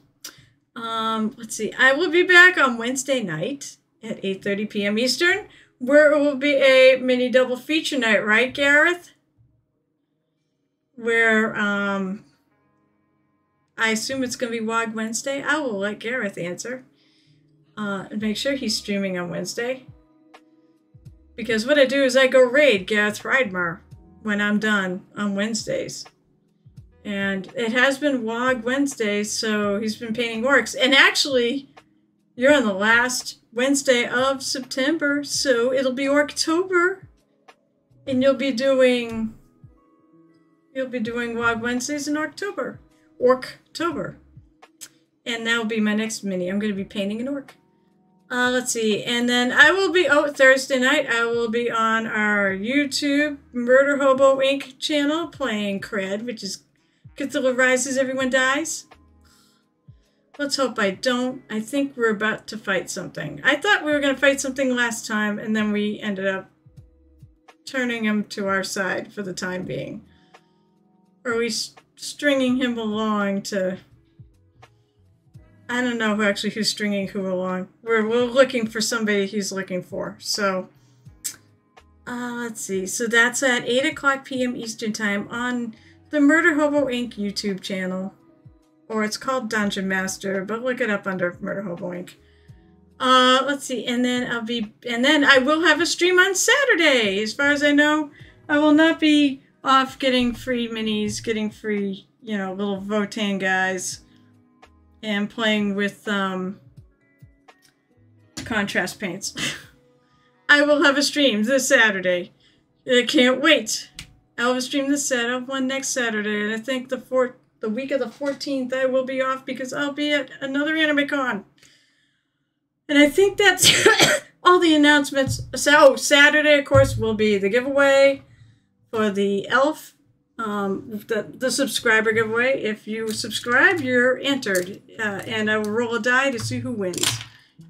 Let's see. I will be back on Wednesday night at 8:30 p.m. Eastern, where it will be a mini double feature night, right, Gareth? Where, I assume it's going to be WOG Wednesday. I will let Gareth answer. And make sure he's streaming on Wednesday. Because what I do is I go raid Gareth Riedmar when I'm done on Wednesdays. And it has been WOG Wednesdays, so he's been painting orcs. And actually, you're on the last Wednesday of September, so it'll be Orctober. And you'll be doing WOG Wednesdays in October. Orctober. And that'll be my next mini. I'm going to be painting an orc. Let's see. And then I will be, Thursday night, I will be on our YouTube Murder Hobo Inc. channel playing Cred, which is Cthulhu Rises, Everyone Dies. Let's hope I don't. I think we're about to fight something. I thought we were going to fight something last time, and then we ended up turning him to our side for the time being. Or at least stringing him along to... I don't know who's stringing who along. We're looking for somebody he's looking for. So, let's see. So that's at 8 o'clock p.m. Eastern Time on the Murder Hobo Inc. YouTube channel. Or it's called Dungeon Master, but look it up under Murder Hobo Inc. Let's see. And then I will have a stream on Saturday. As far as I know, I will not be off getting free minis, getting free, little Votan guys. And playing with contrast paints. I will have a stream this Saturday. I can't wait. I'll have a stream this Saturday. I'll have one next Saturday. And I think the week of the 14th I will be off because I'll be at another Anime Con. And I think that's all the announcements. So Saturday, of course, will be the giveaway for the elf. The subscriber giveaway. If you subscribe, you're entered, and I will roll a die to see who wins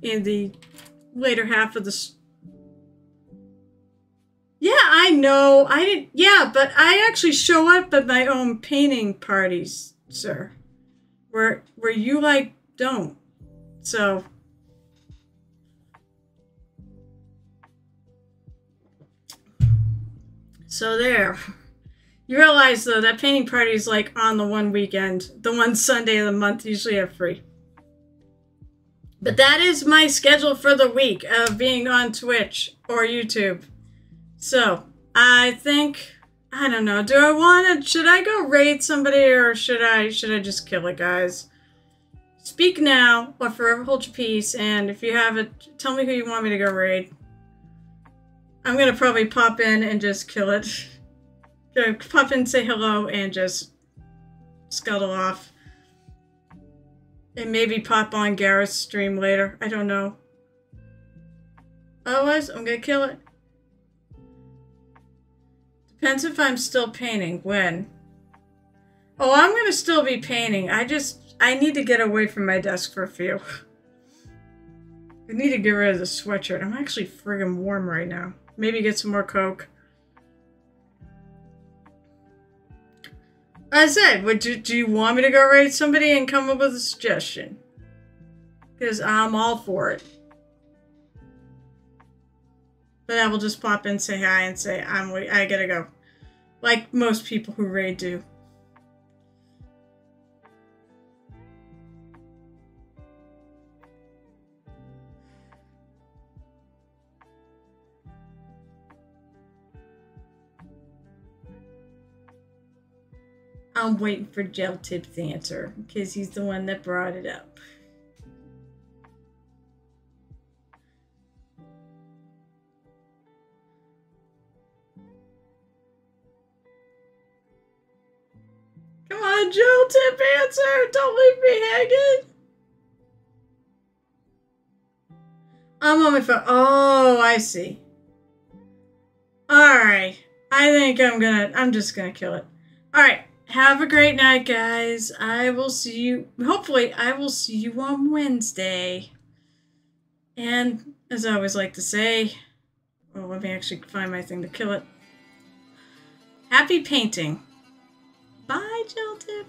in the later half of the. Yeah, I know. I didn't. Yeah, but I actually show up at my own painting parties, sir. Where you don't. So. So there. You realize, though, that painting party is on the one weekend. The one Sunday of the month usually have free. But that is my schedule for the week of being on Twitch or YouTube. So, I think, I don't know, should I go raid somebody or should I just kill it, guys? Speak now or forever hold your peace, and if you have it, tell me who you want me to go raid. I'm going to probably pop in and just kill it. Pop in, say hello, and just scuttle off. And maybe pop on Gareth's stream later. I don't know. Otherwise, I'm gonna kill it. Depends if I'm still painting. When? Oh, I'm gonna still be painting. I need to get away from my desk for a few. I need to get rid of the sweatshirt. I'm actually friggin' warm right now. Maybe get some more Coke. I said, do you want me to go raid somebody and come up with a suggestion? Because I'm all for it. But I will just pop in, say hi, and say, I gotta go. Like most people who raid do. I'm waiting for Gel Tip's answer, because he's the one that brought it up. Come on, Gel Tip, answer! Don't leave me hanging! I'm on my phone. Oh, I see. Alright. I think I'm just gonna kill it. Alright. Have a great night, guys. I will see you. Hopefully, I will see you on Wednesday. And, as I always like to say, well, let me actually find my thing to kill it. Happy painting. Bye, Gel Tip.